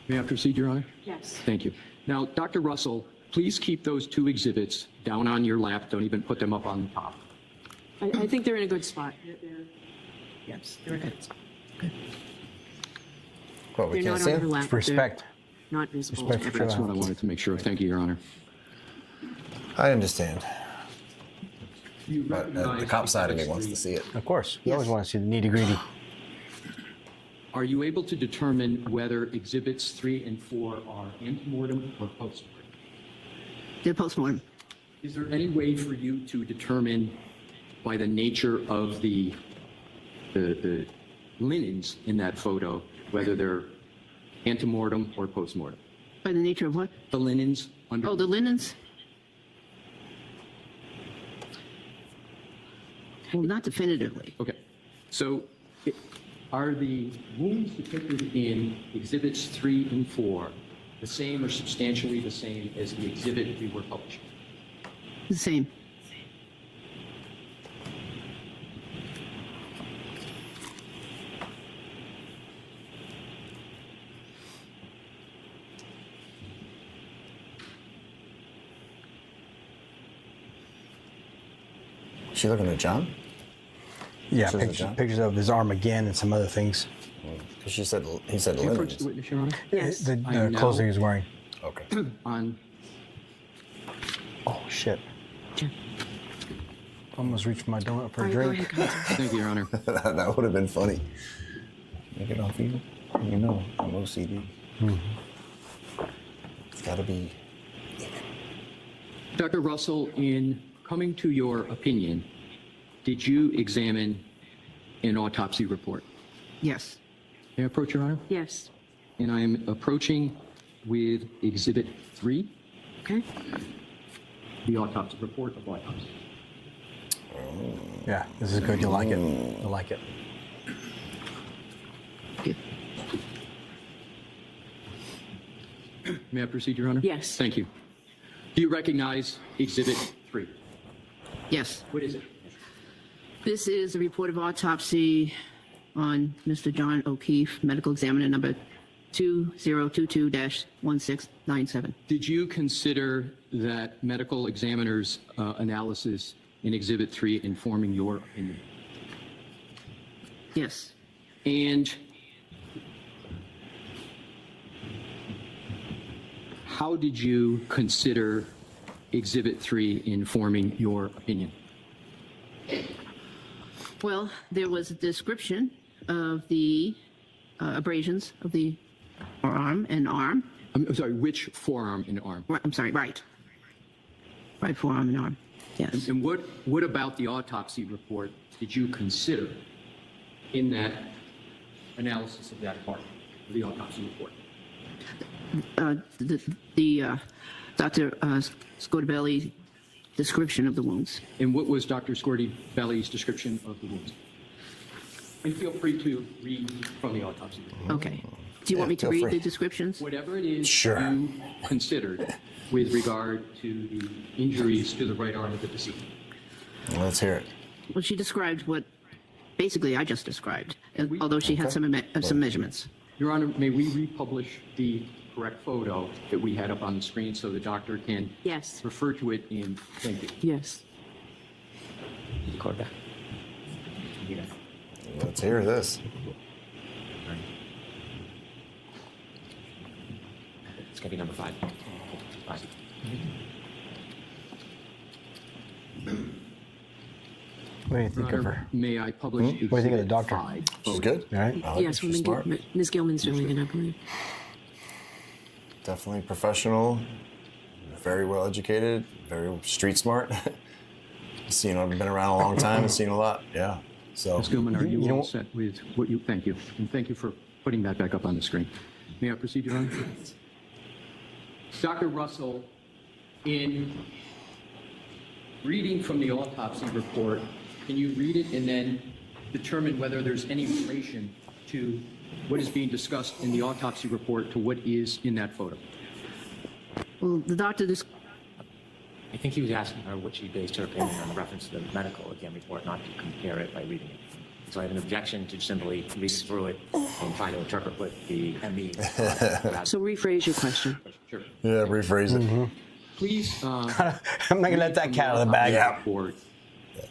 May I proceed, Your Honor? Yes. Thank you. Now, Dr. Russell, please keep those 2 exhibits down on your lap. Don't even put them up on the top. I think they're in a good spot. Yes, they're in a good spot. Well, we They're can't not see on her him. lap. They're Respect. Not visible. Respect to for That's everyone. what I wanted to make sure. Thank you, Your Honor. I understand. You But the recognize cop side of me exhibits wants 3. to see it. Of course. You Yes. always want to see the nitty-gritty. Are you able to determine whether exhibits 3 and 4 are antemortem or postmortem? They're postmortem. Is there any way for you to determine by the nature of the linens in that photo whether they're antemortem or postmortem? By the nature of what? The linens under. Oh, the linens? Well, not definitively. Okay. So are the wounds depicted in exhibits 3 and 4 the same or substantially the same as the exhibit we were publishing? The same. Is she looking at John? Yeah, Pictures of pictures, John? pictures of his arm again and some other things. Because he said Can you approach linens. the witness, Your Honor? Yes. The I am clothes now- he was wearing. Okay. On Oh, shit. Sure. Almost reached my donut for All a right, go drink. ahead, Counsel. Thank you, Your Honor. That would have been funny. Make it off you. You know, I'm OCD. Gotta be. Dr. Russell, in coming to your opinion, did you examine an autopsy report? Yes. May I approach, Your Honor? Yes. And I am approaching with Exhibit 3, Okay. the autopsy report of autopsy. Yeah, this is good. You'll like it. You'll like it. Good. May I proceed, Your Honor? Yes. Thank you. Do you recognize Exhibit 3? Yes. What is it? This is a report of autopsy on Mr. John O'Keefe, medical examiner number 2022-1697. Did you consider that medical examiner's analysis in Exhibit 3 informing your opinion? Yes. And how did you consider Exhibit 3 informing your opinion? Well, there was a description of the abrasions of the forearm and arm. I'm sorry, which forearm and arm? I'm sorry, right. Right forearm and arm. Yes. And what about the autopsy report did you consider in that analysis of that part of the autopsy report? The Dr. Scotabelli description of the wounds. And what was Dr. Scotabelli's description of the wounds? And feel free to read from the autopsy report. Okay. Do you want me to feel read free. the descriptions? Whatever it is Sure. you considered with regard to the injuries to the right arm of the deceased. Let's hear it. Well, she described what basically I just described, although she had some measurements. Your Honor, may we republish the correct photo that we had up on the screen so the doctor can Yes. refer to it in, thank you. Yes. Record that. Yeah. Let's hear this. It's gonna be number 5. 5. What do you think Your of Honor, her? may I publish What do you think of the Exhibit doctor? 5? She's good. All right. I like Yes, her. She's smart. Ms. Gilman's doing it, I believe. Definitely professional. Very well educated. Very street smart. Seen, I've been around a long time and seen a lot. Yeah. So. Ms. Gilman, are you You know all what- set with what you, thank you. And thank you for putting that back up on the screen. May I proceed, Your Honor? Dr. Russell, in reading from the autopsy report, can you read it and then determine whether there's any relation to what is being discussed in the autopsy report to what is in that photo? Well, the doctor I think he was asking her what she based her opinion on the reference to the medical exam report, not to compare it by reading it. So I have an objection to simply read through it and try to interpret what the ME. So rephrase your question. Sure. Yeah, rephrase it. Please. I'm not gonna let that cat out of the bag. Yeah. Report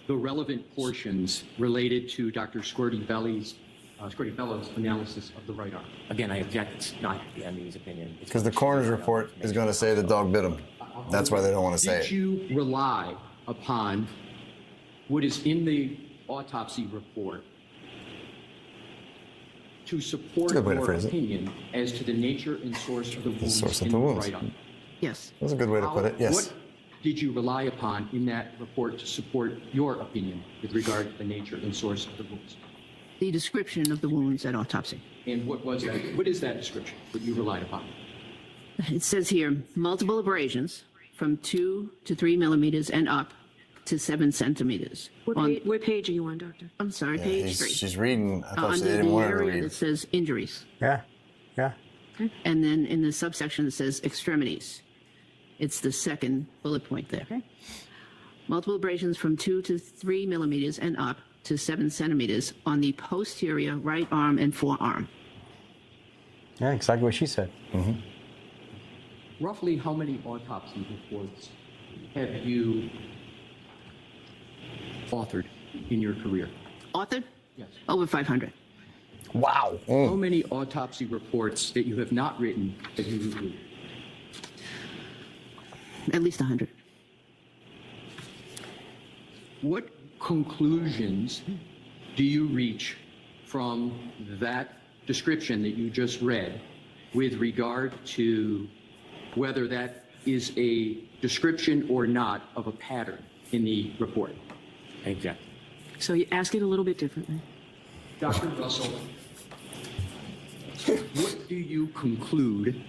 the relevant portions related to Dr. Scotabelli's analysis of the right arm. Again, I object. It's not the ME's opinion. It's Because the coroner's report is going to say the dog bit him. That's why they don't want to say Did it. you rely upon what is in the autopsy report to support That's a good way to your phrase it. opinion as to the nature and source of the wounds source of in the the wounds. right arm? yes. That's a good way to put it. Yes. What did you rely upon in that report to support your opinion with regard to the nature and source of the wounds? The description of the wounds at autopsy. And what was that? What is that description that you relied upon? It says here multiple abrasions from 2 to 3 millimeters and up to 7 centimeters. What page are you on, Doctor? I'm sorry, Yeah, page 3. she's reading. I thought she Under didn't the want her to area read. that says injuries. Yeah. Yeah. And then in the subsection that says extremities, it's the second bullet point there. Multiple abrasions from 2 to 3 millimeters and up to 7 centimeters on the posterior right arm and forearm. Yeah. Exactly what she said. Roughly how many autopsy reports have you authored in your career? Authored? Yes. Over 500. Wow. How many autopsy reports that you have not written have you reviewed? At least 100. What conclusions do you reach from that description that you just read with regard to whether that is a description or not of a pattern in the report. I object. So you ask it a little bit differently. Dr. Russell, what do you conclude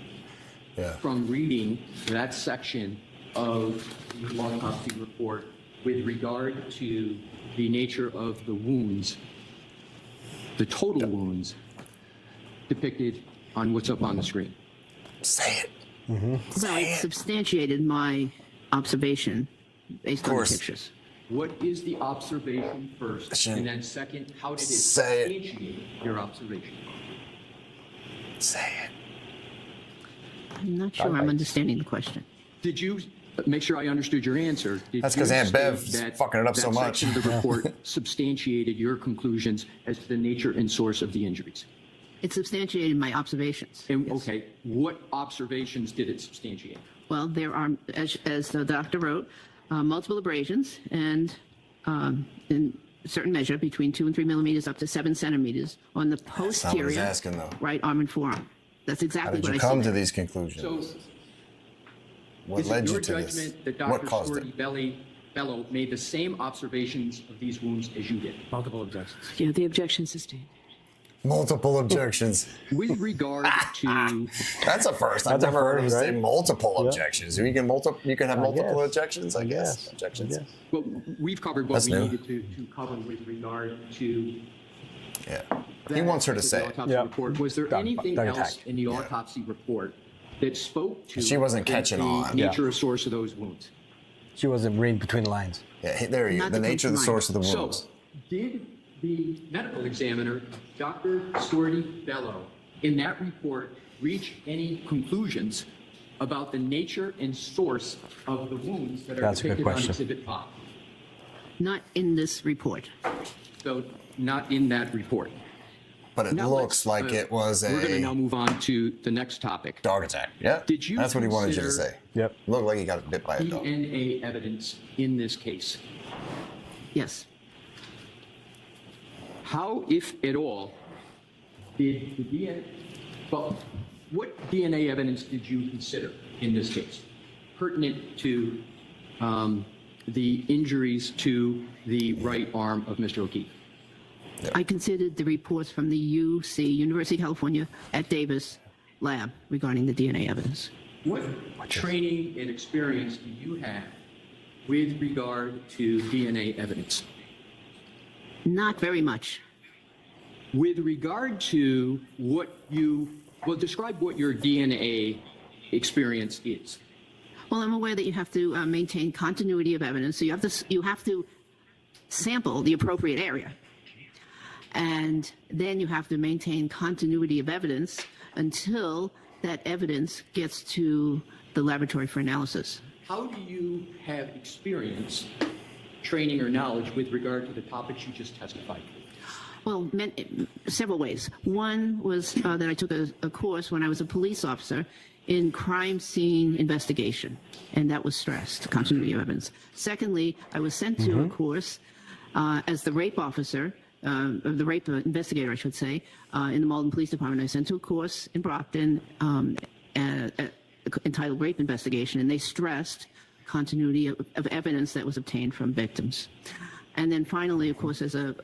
Yeah. from reading that section of the autopsy report with regard to the nature of the wounds, the total wounds depicted on what's up on the screen? Say it. Well, it substantiated my observation based on the course. pictures. What is the observation first? Shouldn't- And then second, how did it Say it. substantiate your observation? Say it. I'm not sure I'm bites. understanding the question. Did you make sure I understood your answer? Did That's 'cause you Aunt state Bev is fucking it up so that much. section of the report substantiated your conclusions as to the nature and source of the injuries? It substantiated my observations. And okay, what observations did it substantiate? Well, there are, as the doctor wrote, multiple abrasions and in a certain measure between 2 and 3 millimeters up to 7 centimeters on the not what he's posterior asking, though. right arm and forearm. That's How exactly did what you I come to said. these conclusions? So What is led it you your to this? judgment that What Dr. caused Shorty it? Bello made the same observations of these wounds as you did? Multiple objections. Yeah, the objection sustained. Multiple objections. With regard to That's a first. I've That's a never heard him first, say right? multiple Yeah. objections. You can You can have multiple guess. objections. I guess. Objections. Yes. well, we've covered what That's we new. needed to cover with regard to Yeah. He that wants her to aspect say of it. the autopsy Yeah. report. Was there Dog- anything dog else attack. in the autopsy report that spoke to She wasn't catching the on. nature or source of those wounds? She wasn't reading between the lines. Yeah. There you go. Not The to nature, the come to source of the So, wounds. did the medical examiner, Dr. Shorty Bello, in that report reach any conclusions about the nature and source of the wounds that are That's a good depicted on question. Exhibit 5? Not in this report. So, not in that report. But it Now looks let's, like it was We're going to now a move on to the next topic. dog attack. Yeah. Did you That's what he wanted you to consider- say. Yep. Looked like he got bit by a dog. DNA evidence in this case. Yes. How, if at all, did the DNA, well, what DNA evidence did you consider in this case pertinent to the injuries to the right arm of Mr. O'Keefe? I considered the reports from the UC, University of California, at Davis lab regarding the DNA evidence. What training and experience do you have with regard to DNA evidence? Not very much. With regard to describe what your DNA experience is. Well, I'm aware that you have to maintain continuity of evidence, so you have to sample the appropriate area, and then you have to maintain continuity of evidence until that evidence gets to the laboratory for analysis. How do you have experience, training, or knowledge with regard to the topics you just testified to? Well, several ways. One was that I took a course when I was a police officer in crime scene investigation, and that was stressed, continuity of evidence. Secondly, I was sent to a course as the rape officer, the rape investigator, I should say, in the Malden Police Department. I was sent to a course in Brockton entitled Rape Investigation, and they stressed continuity of evidence that was obtained from victims. And then finally, of course, as a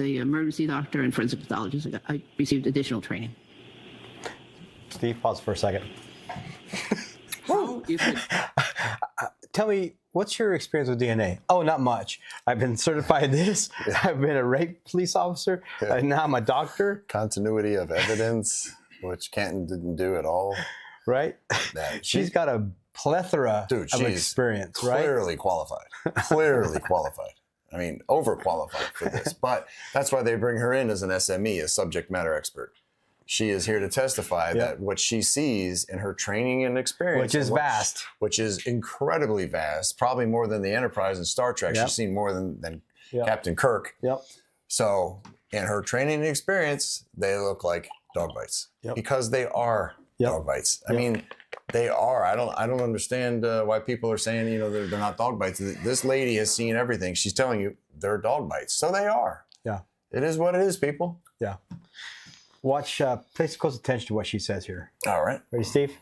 emergency doctor and forensic pathologist, I received additional training. Steve, pause for a second. How, if it, Tell me, what's your experience with DNA? Oh, not much. I've been certified this. I've been a rape police officer. And now I'm a doctor, Continuity of evidence, which Canton didn't do at all. right? That She's got a plethora Dude, of she's experience, right? clearly qualified. Clearly qualified. I mean, overqualified for this. But that's why they bring her in as an SME, a subject matter expert. She is here to testify that what she sees in her training and experience, Which is vast. which is incredibly vast, probably more than the Enterprise and Star Trek. Yep. She's seen more than Yep. Captain Kirk. Yep. So in her training and experience, they look like dog bites Yep. because they are Yep. dog bites. I mean, they are. I don't understand why people are saying, they're not dog bites. This lady has seen everything. She's telling you they're dog bites. So they are. Yeah. It is what it is, people. Yeah. Watch, pay close attention to what she says here. All right. Ready, Steve?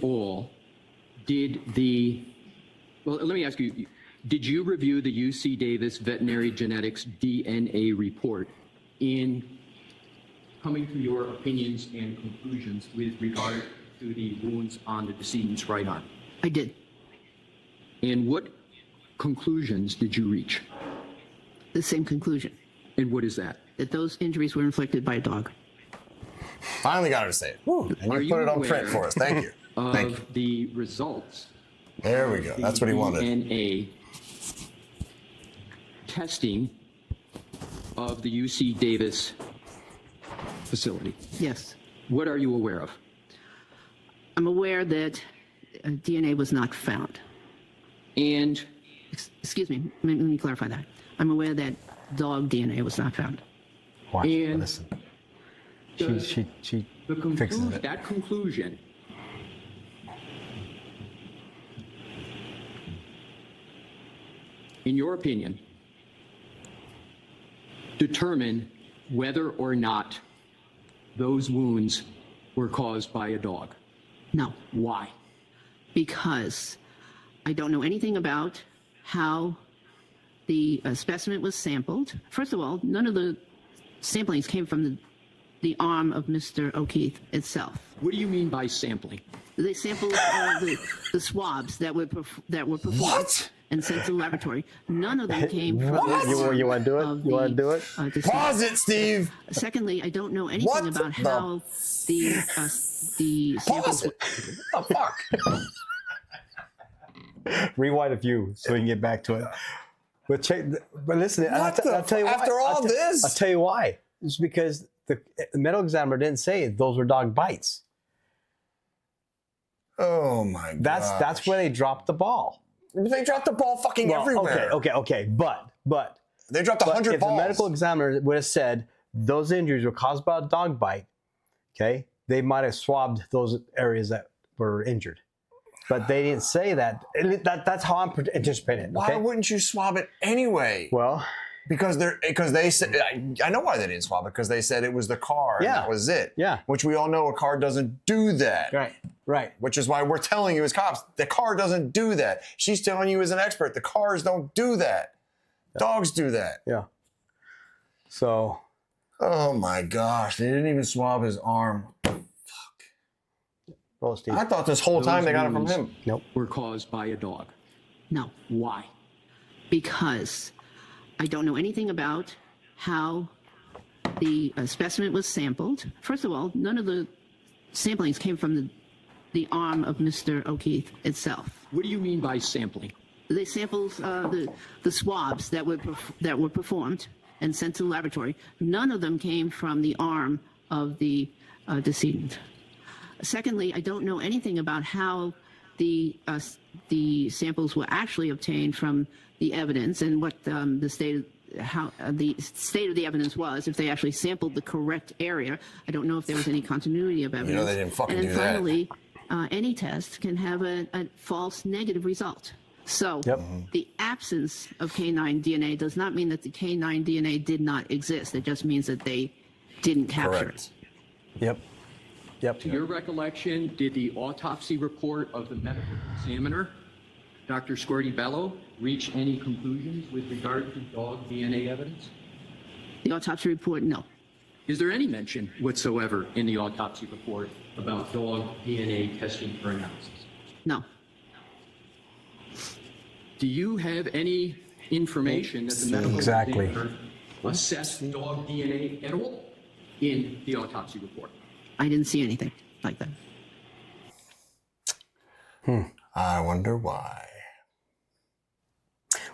all, well, let me ask you, did you review the UC Davis veterinary genetics DNA report in coming to your opinions and conclusions with regard to the wounds on the decedent's right arm? I did. And what conclusions did you reach? The same conclusion, And what is that? that those injuries were inflicted by a dog. Finally got her to say it. And Are you put you it on print aware for us. Thank you. Thank you. Of the results, There we go. That's what he wanted. DNA testing of the UC Davis facility. Yes. What are you aware of? I'm aware that DNA was not found. And Excuse me, let me clarify that. I'm aware that dog DNA was not found. Watch, And- listen. the- She the fixes it. that conclusion in your opinion, determine whether or not those wounds were caused by a dog. No, Why? because I don't know anything about how the specimen was sampled. First of all, none of the samplings came from the arm of Mr. O'Keefe itself. What do you mean by sampling? They sampled the swabs that were performed What? and sent to the laboratory. None of them came from What? You want to do it? of You want to the, do it? deceased. Pause it, Steve. Secondly, I don't know anything What about the- how the Pause samples. it. The fuck? Rewind a few so we can get back to it. But listen, I'll the tell you why. after all this? I'll tell you why. It's because the medical examiner didn't say those were dog bites. Oh my god. That's where they dropped the ball. They dropped the ball fucking everywhere. Okay. But They dropped 100 if balls. the medical examiner would have said those injuries were caused by a dog bite, okay, they might have swabbed those areas that were injured. But they didn't say that. That's how I'm anticipating it. Why Okay? wouldn't you swab it anyway? Well, Because they said, I know why they didn't swab it, because they said it was the car. And Yeah. that was it. Yeah. Which we all know a car doesn't do that. right. Which is why we're telling you as cops, the car doesn't do that. She's telling you as an expert, the cars don't do that. Dogs do that. Yeah. So, Oh my gosh, they didn't even swab his arm. roll Steve. I thought this whole time they got it from him. Nope. Were caused by a dog. No, Why? because I don't know anything about how the specimen was sampled. First of all, none of the samplings came from the arm of Mr. O'Keefe itself. What do you mean by sampling? They sampled the swabs that were performed and sent to the laboratory. None of them came from the arm of the decedent. Secondly, I don't know anything about how the samples were actually obtained from the evidence and what the state of the evidence was. If they actually sampled the correct area, I don't know if there was any continuity of evidence. they didn't fucking and do then that. finally, any test can have a false negative result. So Yep. the absence of canine DNA does not mean that the canine DNA did not exist. It just means that they didn't capture Correct. Yep. To your recollection, did the autopsy report of the medical examiner, Dr. Squirty Bello, reach any conclusions with regard to dog DNA evidence? it. The autopsy report, no. Is there any mention whatsoever in the autopsy report about dog DNA testing for analysis? No. Do you have any information that the medical Exactly. examiner assessed dog DNA at all in the autopsy report? I didn't see anything like that. I wonder why.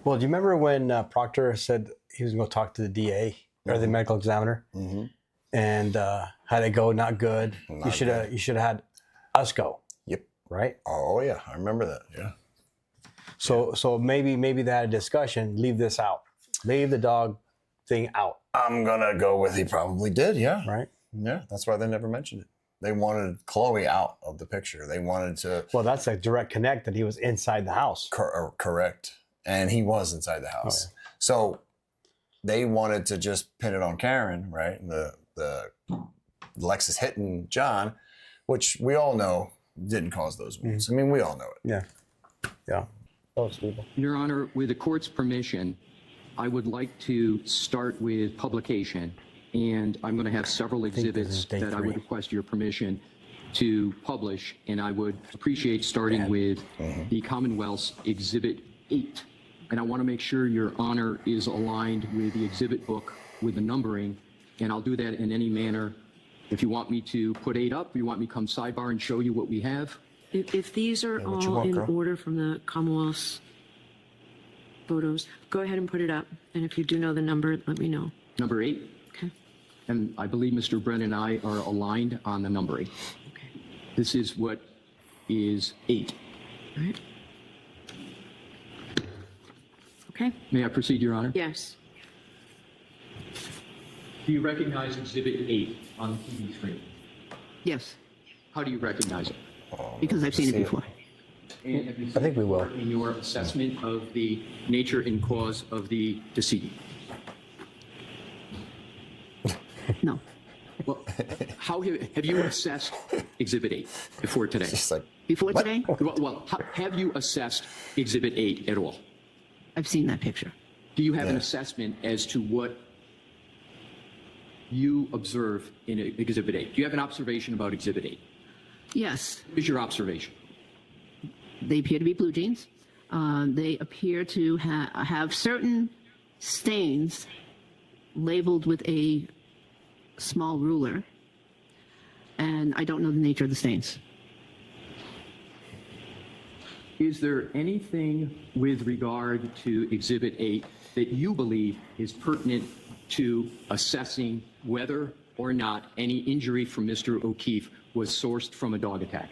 Well, do you remember when Proctor said he was going to talk to the DA or the medical examiner, and how'd it go? Not good. You should have had us go, Yep. right? Oh yeah, I remember that. Yeah. So maybe they had a discussion. Leave this out. Leave the dog thing out, I'm gonna go with he probably did. Yeah. right? Yeah. That's why they never mentioned it. They wanted Chloe out of the picture. They wanted to Well, that's a direct connect that he was inside the house. correct, and he was inside the house. So they wanted to just pin it on Karen, right? The Lexus hitting John, which we all know didn't cause those wounds. I mean, we all know it. Yeah. Yeah. Oh, Steve. Your Honor, with the court's permission, I would like to start with publication, and I'm going to have several this exhibits is day that I 3. would request your permission to publish, and I would appreciate starting with the Commonwealth's Exhibit 8. And I want to make sure Your Honor is aligned with the exhibit book with the numbering, and I'll do that in any manner. If you want me to put 8 up, you want me to come sidebar and show you what we have? If these are what you all want, in girl. order from the Commonwealth's photos, go ahead and put it up. And if you do know the number, let me know. Number 8, Okay. and I believe Mr. Brent and I are aligned on the numbering. Okay. This is what is 8. All right. Okay. May I proceed, Your Honor? Yes. Do you recognize Exhibit 8 on the TV screen? Yes, How do you recognize it? because I've seen it See it. before. And have you I think we will. in your assessment of the nature and cause of the decedent? No, Well, how have you assessed Exhibit 8 before today? Just like, before today, Have you assessed Exhibit 8 at all? I've seen that picture. Do you have an Yeah. assessment as to what you observe in Exhibit 8? Do you have an observation about Exhibit 8? Yes, What is your observation? they appear to be blue jeans. They appear to have certain stains labeled with a small ruler, and I don't know the nature of the stains. Is there anything with regard to Exhibit 8 that you believe is pertinent to assessing whether or not any injury from Mr. O'Keefe was sourced from a dog attack?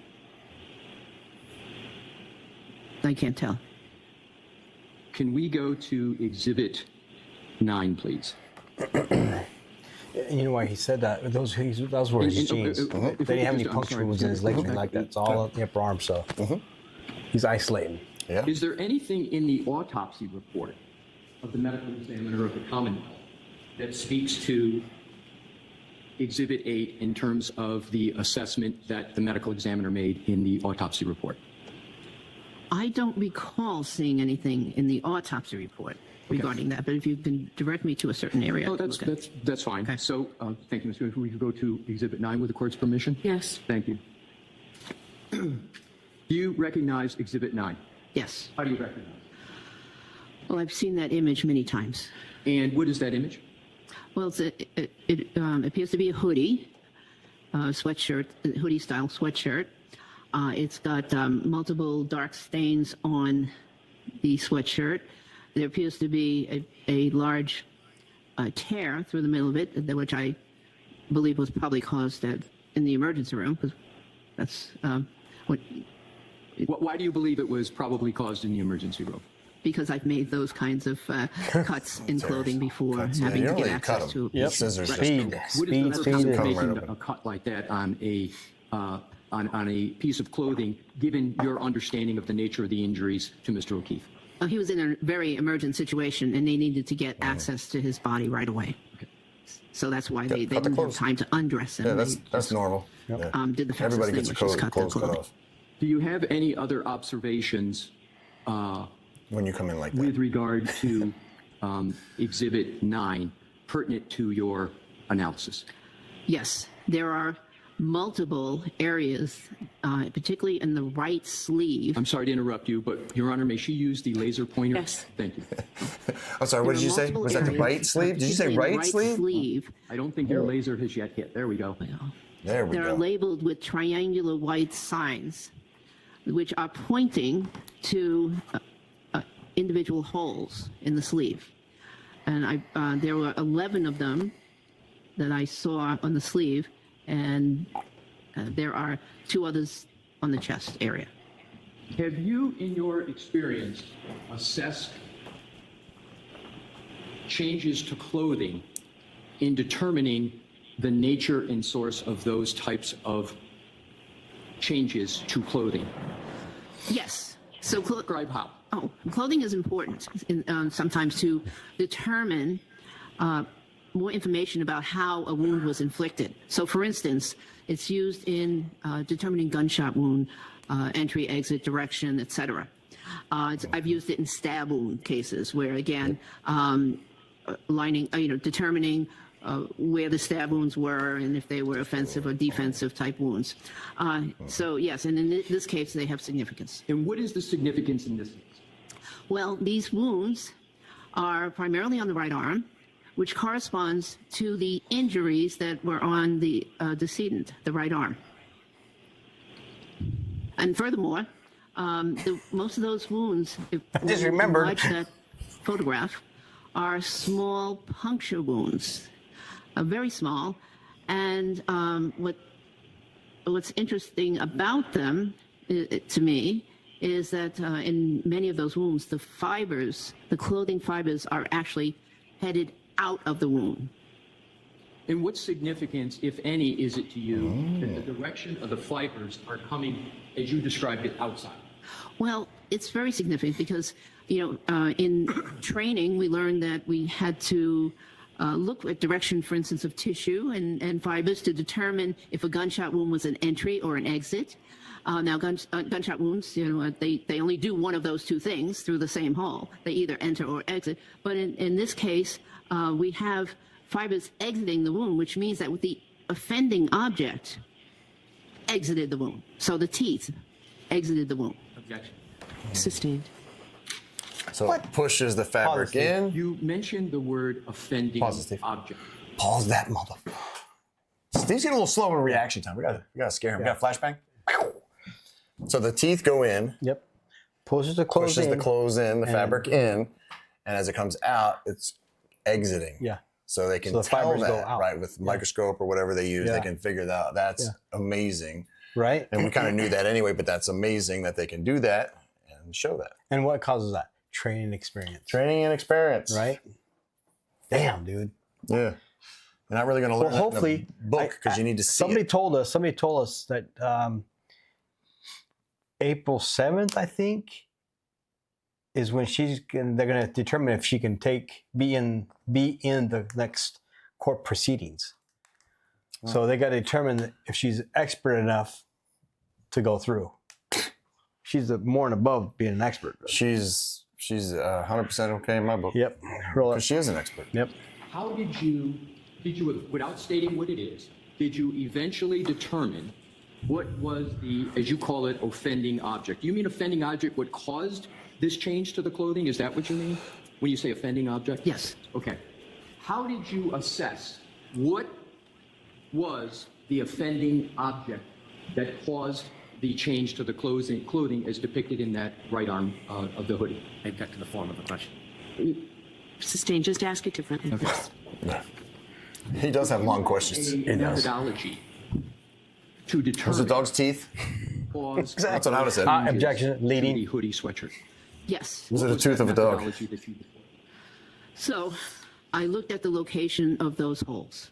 I can't tell. Can we go to Exhibit 9, please? And you know why he said that? Those were his jeans. if They we didn't have any just- I'm puncture sorry. wounds in his legs or Okay. anything like that. It's all up the upper arm, so he's isolating. yeah. Is there anything in the autopsy report of the medical examiner of the Commonwealth that speaks to Exhibit 8 in terms of the assessment that the medical examiner made in the autopsy report? I don't recall seeing anything in the autopsy report regarding that, but if you can direct me to a certain area. Oh, I can look at it. that's fine. So, thank you, Mr. Smith. We could go to Exhibit 9 with the court's permission? Yes. Thank you. Do you recognize Exhibit 9? Yes. How do you recognize Well, I've seen that image many times. it? And what is that image? Well, it appears to be a hoodie, sweatshirt, hoodie-style sweatshirt. It's got multiple dark stains on the sweatshirt. There appears to be a large tear through the middle of it, which I believe was probably caused in the emergency room, because that's what. Why do you believe it was probably caused in the emergency room? Because I've made those kinds of cuts in clothing before, Cuts, yeah, having you to don't get really cut access 'em. to. Yep. Scissors just Speed, go. What is speed, the purpose speed. of Come making right open. a cut like that on a piece of clothing, given your understanding of the nature of the injuries to Mr. O'Keefe? He was in a very emergent situation, and they needed to get access to his body right away. So that's why they Cut the didn't have clothes. time to undress him. Yeah, They that's normal. Yeah. did the fastest Everybody thing, gets which a is cut their clothes cut clothing. off Do you have any other observations when you come in like that. with regard to Exhibit 9 pertinent to your analysis? Yes, there are multiple areas, particularly in the right sleeve. I'm sorry to interrupt you, but Your Honor, may she use the laser pointer? Yes. Thank you. I'm sorry, what There did you are say? multiple Was that the areas, right sleeve? Did you say particularly in right the sleeve? I don't think your laser has yet hit. There we go. There we They're go. labeled with triangular white signs, which are pointing to individual holes in the sleeve. And there were 11 of them that I saw on the sleeve, and there are 2 others on the chest area. Have you, in your experience, assessed changes to clothing in determining the nature and source of those types of changes to clothing? Yes. So Describe how. clothing is important sometimes to determine more information about how a wound was inflicted. So, for instance, it's used in determining gunshot wound, entry, exit, direction, etc. I've used it in stab wound cases where, again, determining where the stab wounds were and if they were offensive or defensive type wounds. So, yes, and in this case, they have significance. And what is the significance in this case? Well, these wounds are primarily on the right arm, which corresponds to the injuries that were on the decedent, the right arm. And furthermore, most of those wounds, just remembered. Watch that photograph, are small puncture wounds, very small. And what's interesting about them, to me, is that in many of those wounds, the fibers, the clothing fibers, are actually headed out of the wound. And what significance, if any, is it to you that the direction of the fibers are coming, as you described it, outside? Well, it's very significant because, in training, we learned that we had to look at direction, for instance, of tissue and fibers to determine if a gunshot wound was an entry or an exit. Now, gunshot wounds, they only do one of those two things through the same hole. They either enter or exit. But in this case, we have fibers exiting the wound, which means that with the offending object exited the wound. So the teeth exited the wound. Objection. Sustained. So it pushes the fabric in. You mentioned the word offending Pause, Steve. object. Pause that motherfucker. Steve's getting a little slow in reaction time. We gotta scare him. We got a flashbang. So the teeth go in. Yep. Pushes the clothes Pushes in. the clothes in, the fabric in, and as it comes out, it's exiting. Yeah. So they can So the tell fibers go that, out. right? With microscope or whatever they use, Yeah. they can figure that out. That's amazing. Right. And we kind of knew that anyway, but that's amazing that they can do that and show that. And what causes that? Training experience. Training and experience. Right? Damn, dude. Yeah. You're not really going to learn Well, that hopefully, in a book because you need to see somebody it. told us that April 7th, I think, is when they're going to determine if she can be in the next court proceedings. So they got to determine if she's expert enough to go through. She's more and above being an expert. She's 100% okay in my book. Yep. Roll up. Because she is an expert. Yep. How did you, without stating what it is, did you eventually determine what was the, as you call it, offending object? You mean offending object, what caused this change to the clothing? Is that what you mean when you say offending object? Yes. Okay. How did you assess what was the offending object that caused the change to the clothing as depicted in that right arm of the hoodie? I object to the form of the question. Sustained. Just ask it differently. He does have long questions. A methodology to Was determine the dog's teeth? cause That's what I would have said. Objection. to Leading. the hoodie sweatshirt. Yes. Was it a tooth of a dog? Methodology that you deployed? So I looked at the location of those holes.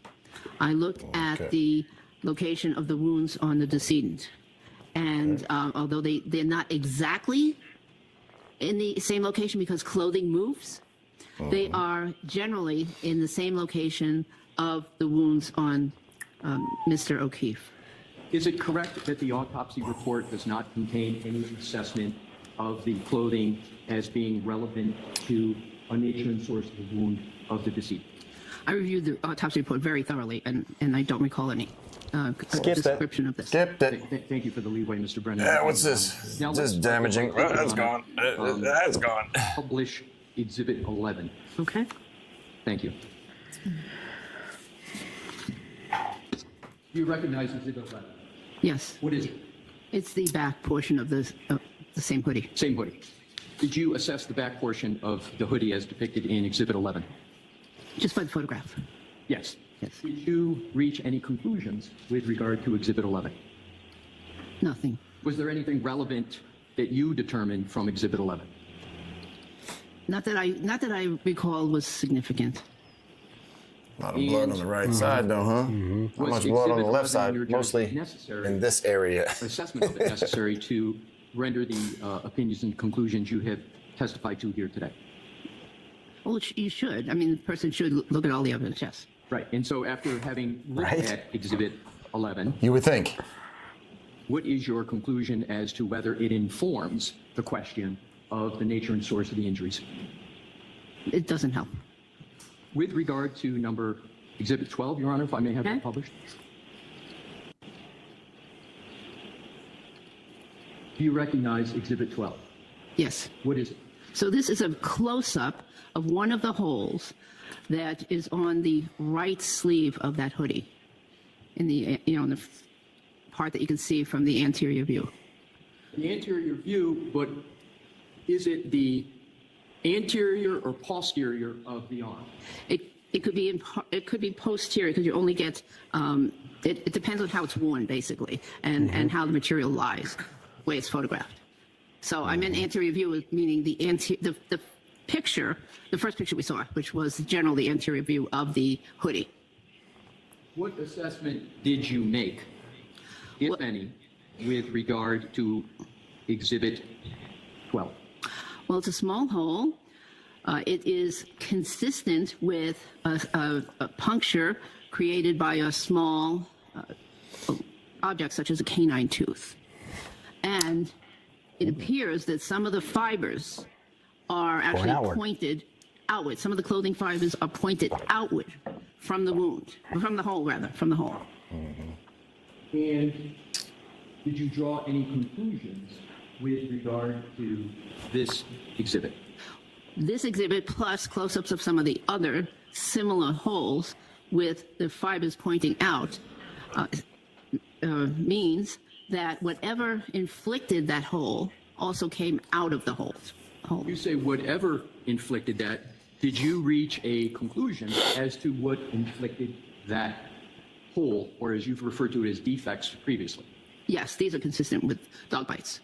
I looked at the location of the wounds on the decedent. And although they're not exactly in the same location because clothing moves, they are generally in the same location of the wounds on Mr. O'Keefe. Is it correct that the autopsy report does not contain any assessment of the clothing as being relevant to a nature and source of the wound of the deceased? I reviewed the autopsy report very thoroughly, and I don't recall any description of this. Skipped it. Thank you for the leeway, Mr. Brennan. Yeah, what's this? Now, This is let's- damaging. Oh, that's gone. That's gone. Publish Exhibit 11. Okay. Thank you. You recognize Exhibit 11? Yes, What is it? it's the back portion of the same hoodie. Same hoodie. Did you assess the back portion of the hoodie as depicted in Exhibit 11? Just by the photograph. Yes. Yes. Did you reach any conclusions with regard to Exhibit 11? Nothing. Was there anything relevant that you determined from Exhibit 11? Not that I recall was significant. A lot of blood on the right side, though, huh? Not Was much blood on the Exhibit left 11 in your side, mostly judgment necessary? in this area. Assessment of it necessary to render the opinions and conclusions you have testified to here today? Well, you should. I mean, the person should look at all the evidence, yes. Right. And so after having looked Right. at Exhibit 11, You would think. what is your conclusion as to whether it informs the question of the nature and source of the injuries? It doesn't help. With regard to number Exhibit 12, Your Honor, if I may have Okay. that published. Do you recognize Exhibit 12? Yes. What is it? So this is a close-up of one of the holes that is on the right sleeve of that hoodie, in the in the part that you can see from the anterior view. The anterior view, but is it the anterior or posterior of the arm? It could be it could be posterior because you only get it depends on how it's worn basically and how the material lies, the way it's photographed. So I meant anterior view, meaning the picture, the first picture we saw, which was generally the anterior view of the hoodie. What assessment did you make, if any, with regard to Exhibit 12? Well, it's a small hole. It is consistent with a puncture created by a small object such as a canine tooth. And it appears that some of the fibers are actually outward. pointed outward. Some of the clothing fibers are pointed outward from the wound, from the hole rather, from the hole. And did you draw any conclusions with regard to this exhibit? This exhibit, plus close-ups of some of the other similar holes with the fibers pointing out, means that whatever inflicted that hole also came out of the hole. You say whatever inflicted that. Did you reach a conclusion as to what inflicted that hole, or as you've referred to it as defects previously? Yes, these are consistent with dog bites.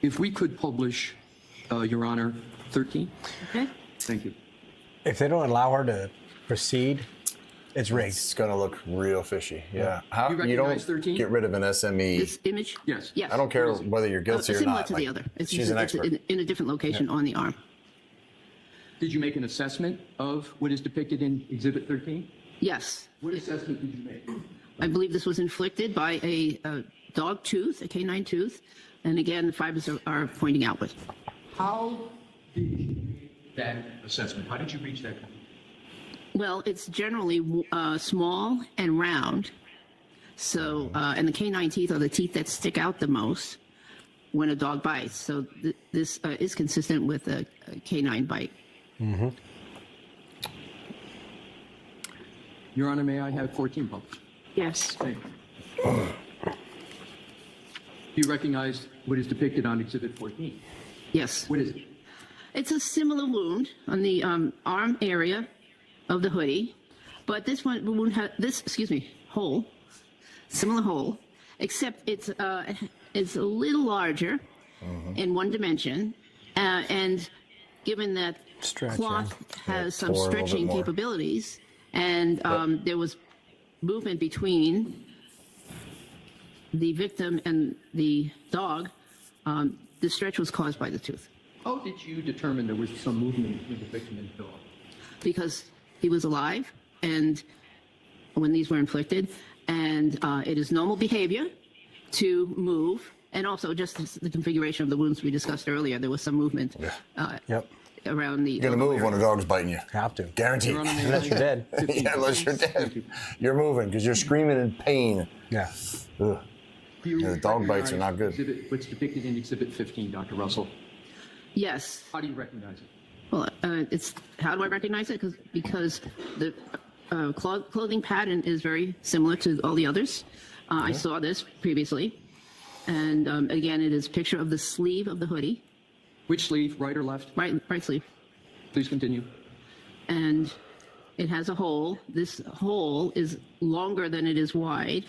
If we could publish, Your Honor, 13? Okay? Thank you. If they don't allow her to proceed, it's rigged. It's gonna look real fishy. Yeah. How You you don't recognize 13? get rid of an SME? This image? Yes. Yes. I don't care whether you're guilty or Similar not. to like, the other. It's she's just- an it's expert. in a different location on the arm. Did you make an assessment of what is depicted in Exhibit 13? Yes. What assessment did you make? I believe this was inflicted by a dog tooth, a canine tooth, and again, the fibers are pointing outward. How did you make that assessment? How did you reach that conclusion? Well, it's generally small and round. So, and the canine teeth are the teeth that stick out the most when a dog bites. So this is consistent with a canine bite. Your Honor, may I have 14 published? Yes. Thank you. Do you recognize what is depicted on Exhibit 14? Yes. What is it? It's a similar wound on the arm area of the hoodie, but this one wound has hole, similar hole, except it's a little larger in one dimension, and given that Stretching. cloth has some tore a little bit stretching more. capabilities, and there was movement between the victim and the dog, the stretch was caused by the tooth. How did you determine there was some movement between the victim and the dog? Because he was alive and when these were inflicted, and it is normal behavior to move, and also just the configuration of the wounds we discussed earlier, there was some movement Yep. around the... You're gonna move when a dog's biting you. Have to. Guaranteed. Your Honor, may Unless I- you're dead. 15 Yeah, unless you're Thank dead. you. You're moving because you're screaming in pain. Yeah. Ugh. Do you Yeah, the dog bites are not good. recognize what's depicted in Exhibit 15, Dr. Russell? Yes. How do you recognize it? Well, it's... How do I recognize it? Because the clothing pattern is very similar to all the others. I saw this previously. And again, it is a picture of the sleeve of the hoodie, Which sleeve, right or left? right sleeve. Please continue. And it has a hole. This hole is longer than it is wide,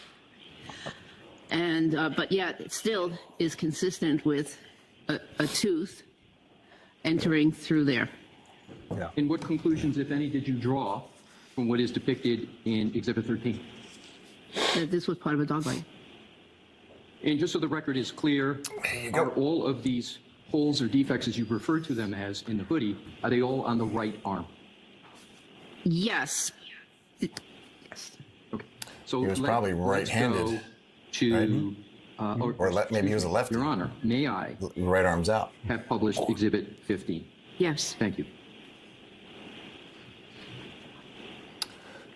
and but yet it still is consistent with a tooth entering through there. Yeah. And what conclusions, if any, did you draw from what is depicted in Exhibit 13? That this was part of a dog bite. And just so the record is clear, are all of these holes or defects, as you refer to them as in the hoodie, are they all on the right arm? Yes, Yes. Okay. So He was let- probably let's right-handed, go to, maybe he was a lefty. Your Honor, may I Right arm's out. have published Exhibit 15? Yes. Thank you.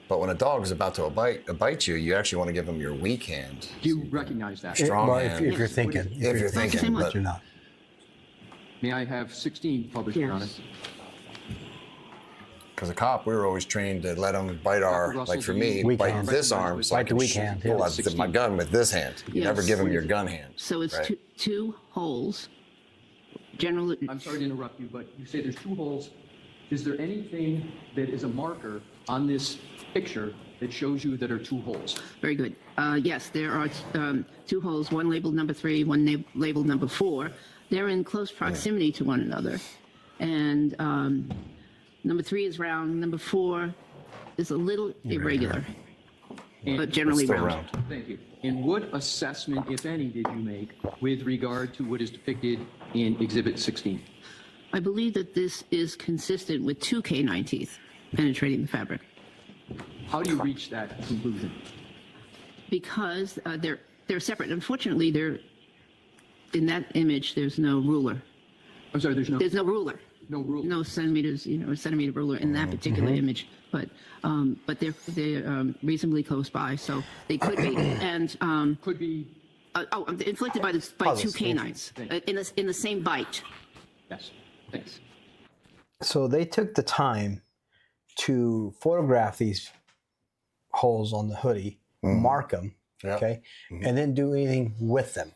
But when a dog's about to bite you, you actually want to give him your weak hand. Do you recognize that? Strong Well, hand. if you're thinking. If you're thinking, same but You're not. May I have 16 published, Your Honor? Yes. because a cop, we were always trained to let him bite our, Russell, like for do me, you Weak bite hand. this arm. So I Bite the can weak hand, yeah. pull out my gun with this hand. You never Yes. give him your gun hand. So it's right? two holes. Generally, I'm sorry to interrupt you, but you say there's 2 holes. Is there anything that is a marker on this picture that shows you that are 2 holes? very good. Yes, there are 2 holes, one labeled number 3, one labeled number 4. They're in close proximity to one another. And number 3 is round, number 4 is a little irregular, but generally Still round. round. Thank you. And what assessment, if any, did you make with regard to what is depicted in Exhibit 16? I believe that this is consistent with 2 canine teeth penetrating the fabric, How do you reach that conclusion? because they're separate. Unfortunately, in that image, there's no ruler. I'm sorry, there's There's no ruler. no rule. No centimeters, a centimeter ruler in that particular image, but they're reasonably close by, so they could be. And Could be, inflicted by 2 Puzzles. canines in the same bite. yes, thanks. So they took the time to photograph these holes on the hoodie, mark them, Yeah. okay, and then do anything with them.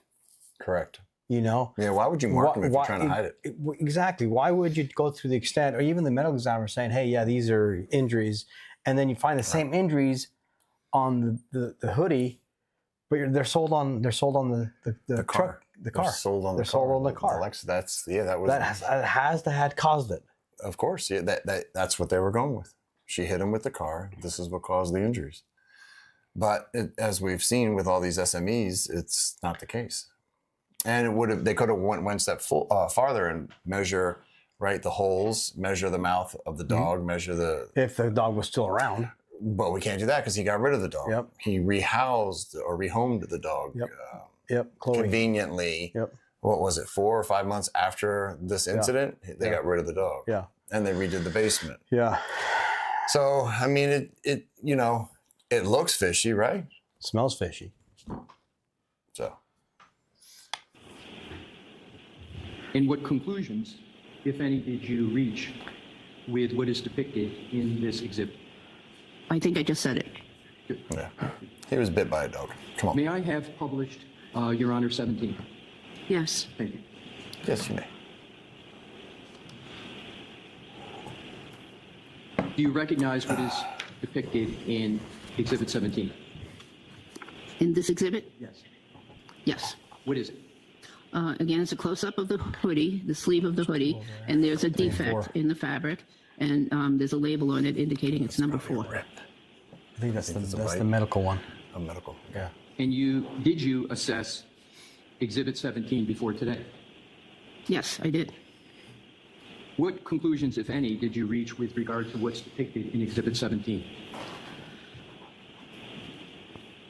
Correct. Yeah, why would you mark them if you're trying to hide it? Exactly. Why would you go through the extent, or even the medical examiner saying, "Hey, yeah, these are injuries," and then you find the same injuries on the hoodie, but they're sold on the car. truck, the car. They're sold on They're the sold car. on the car. Alexa, that was That has to had caused it. of course. Yeah, that's what they were going with. She hit him with the car. This is what caused the injuries. But as we've seen with all these SMEs, it's not the case. And they could have went one step farther and measure the holes, measure the mouth of the dog, measure the. If the dog was still around. But we can't do that because he got rid of the dog. Yep. He rehoused or rehomed the dog. Yep. Yep. Chloe. Conveniently. Yep. What was it? 4 or 5 months after this incident, they got rid of the dog. Yeah. And they redid the basement. Yeah. So I mean, it looks fishy, right? Smells fishy. So And what conclusions, if any, did you reach with what is depicted in this exhibit? I think I just said it. yeah, he was bit by a dog. Come on. May I have published, Your Honor, 17? Yes. Thank you. Yes, you may. Do you recognize what is depicted in Exhibit 17? In this exhibit? Yes. Yes. What is it? Again, it's a close-up of the hoodie, the sleeve of the hoodie, and there's a defect in the fabric, and there's a label on it indicating it's number 4. I think that's it's a the bite. medical one. A medical. Yeah. And did you assess Exhibit 17 before today? Yes, I did. What conclusions, if any, did you reach with regard to what's depicted in Exhibit 17?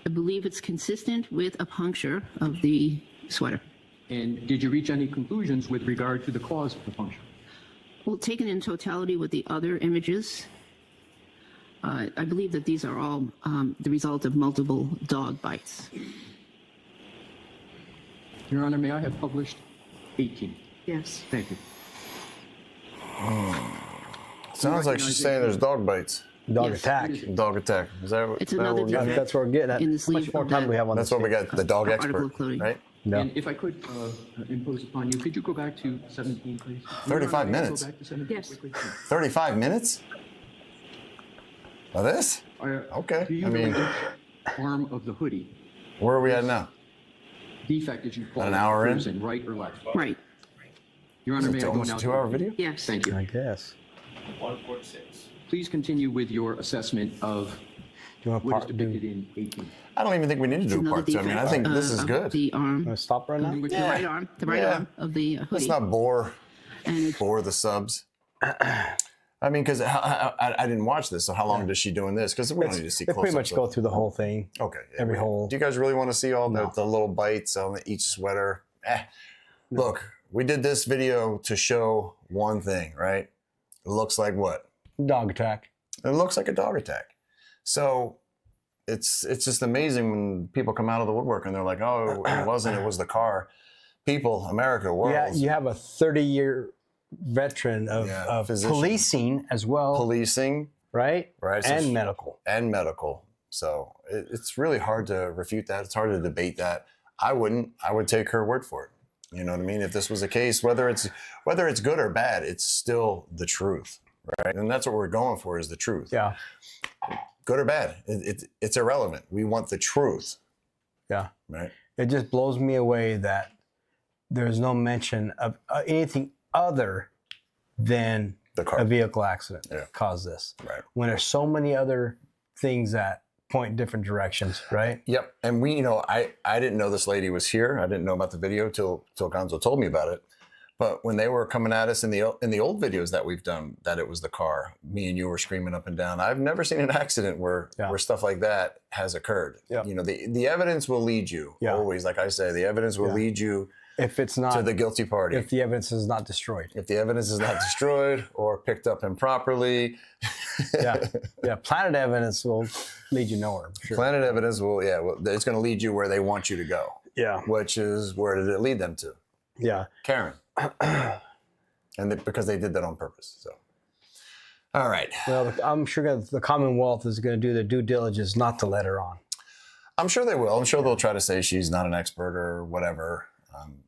I believe it's consistent with a puncture of the sweater. And did you reach any conclusions with regard to the cause of the puncture? Well, taken in totality with the other images, I believe that these are all the result of multiple dog bites. Your Honor, may I have published 18? Yes. Thank you. Sounds like she's saying there's dog bites. Dog Yes. attack. Dog attack. Is that what It's that another what we're getting at? That's what we're getting at. In the How much sleeve more of time that- do we have on That's this? what we got. The dog Article expert, of clothing. right? No. And if I could impose upon you, could you go back to 17, please? 35 May I minutes. Go back to 17 Yes. quickly? 35 minutes? Of this? Okay. Do you I know mean, which arm of the hoodie where are we at now? defect, as you call An it, hour in? occurs right or left? Right. Your Honor, may I go Almost now? a 2-hour video? Yes. Thank you. I guess. Please continue with your assessment of Do you want what is to depicted in 18. I don't even think we need to It's do a another part 2. I mean, I defect, think this is of good. The arm, stop right now? In which the your- right arm, the right Yeah. arm of the Let's hoodie. not bore And it's the subs. I mean, because I didn't watch this, so how long is she doing this? Because we don't need to see They close-ups. pretty much go through the whole thing. Okay. Every we- whole. Do you guys really want to see all No. the little bites on each sweater? Look, we did this video to show one thing, right? It looks like what? Dog attack. It looks like a dog attack. So it's just amazing when people come out of the woodwork and they're like, oh, it wasn't, it was the car. People, America, world. Yeah, you have a 30-year veteran of physician. policing as well, Policing, right? right? So And medical. and medical. So it's really hard to refute that. It's hard to debate that. I wouldn't. I would take her word for it. You know what I mean? If this was the case, whether it's good or bad, it's still the truth, right? And that's what we're going for, is the truth. Yeah, Good or bad, it's irrelevant. We want the truth, yeah. right? It just blows me away that there's no mention of anything other than The car. a vehicle accident Yeah. caused this. Right. When there's so many other things that point different directions, right? Yep. And we, I didn't know this lady was here. I didn't know about the video till Gonzo told me about it. But when they were coming at us in the old videos that we've done, that it was the car, me and you were screaming up and down. I've never seen an accident where stuff like that has occurred. Yeah. The evidence will lead you always. Like I say, the evidence will lead you If it's not to the guilty party. if the evidence is not destroyed. If the evidence is not destroyed or picked up improperly. Yeah. Planet evidence will lead you nowhere. For sure. Planet evidence will, it's going to lead you where they want you to go. Yeah. Which is, where did it lead them to? Yeah. Karen. Because they did that on purpose. So, all right. Well, I'm sure the Commonwealth is going to do their due diligence not to let her on. I'm sure they will. I'm sure they'll try to say she's not an expert or whatever.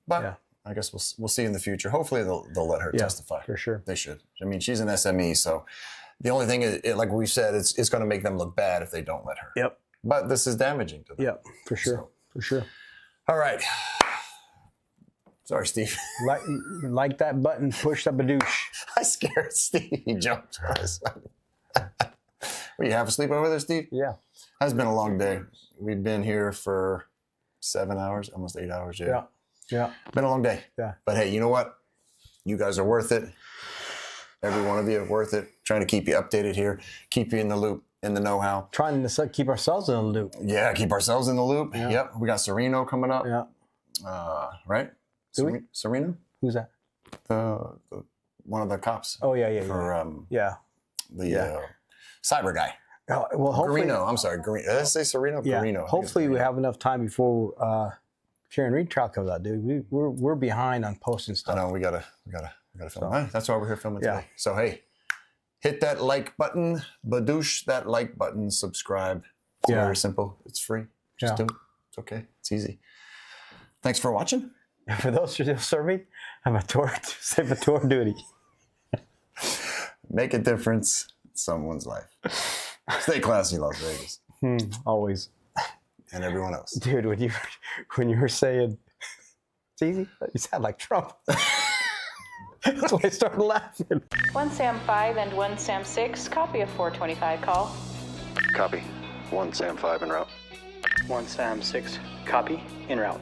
But I guess we'll see in the future. Hopefully they'll let her testify. For sure. They should. I mean, she's an SME, so the only thing is, like we said, it's going to make them look bad if they don't let her. Yep. But this is damaging to them. Yep. For sure. So. For sure. All right. Sorry, Steve. Like that button, push up a douche. I scared Steve. He jumped. Were you half asleep over there, Steve? Yeah. It's been a long day. We've been here for 7 hours, almost 8 hours. Yeah. Yeah. Been a long day. Yeah. But hey, you know what? You guys are worth it. Every one of you are worth it. Trying to keep you updated here, keep you in the loop, in the know-how. Trying to keep ourselves in the loop. Yeah, keep ourselves in the loop. Yeah. Yep. We got Sereno coming up. Yeah. Right? Do we? Sereno? Who's that? The one of the cops. Oh, yeah. For Yeah. the cyber guy. Well, hopefully. Garino. I'm sorry. Garino. Did I say Sereno? Yeah. Garino. Hopefully we have enough time before Sharon Reed trial comes out, dude. We're behind on posting I stuff. know we gotta film. Right, that's why we're here filming Yeah. today. So hey, hit that like button, badoosh that like button, subscribe. It's very simple. It's free. Just do it. It's okay. It's easy. Thanks for watching. For those who are still serving, I'm a tour duty. Make a difference in someone's life. Stay classy, Las Vegas, Always. and everyone else. Dude, when you were saying it's easy, you sound like Trump. That's why I started laughing. 1 Sam 5 and 1 Sam 6, copy of 425 call. Copy. 1 Sam 5 en route. 1 Sam 6, copy, en route.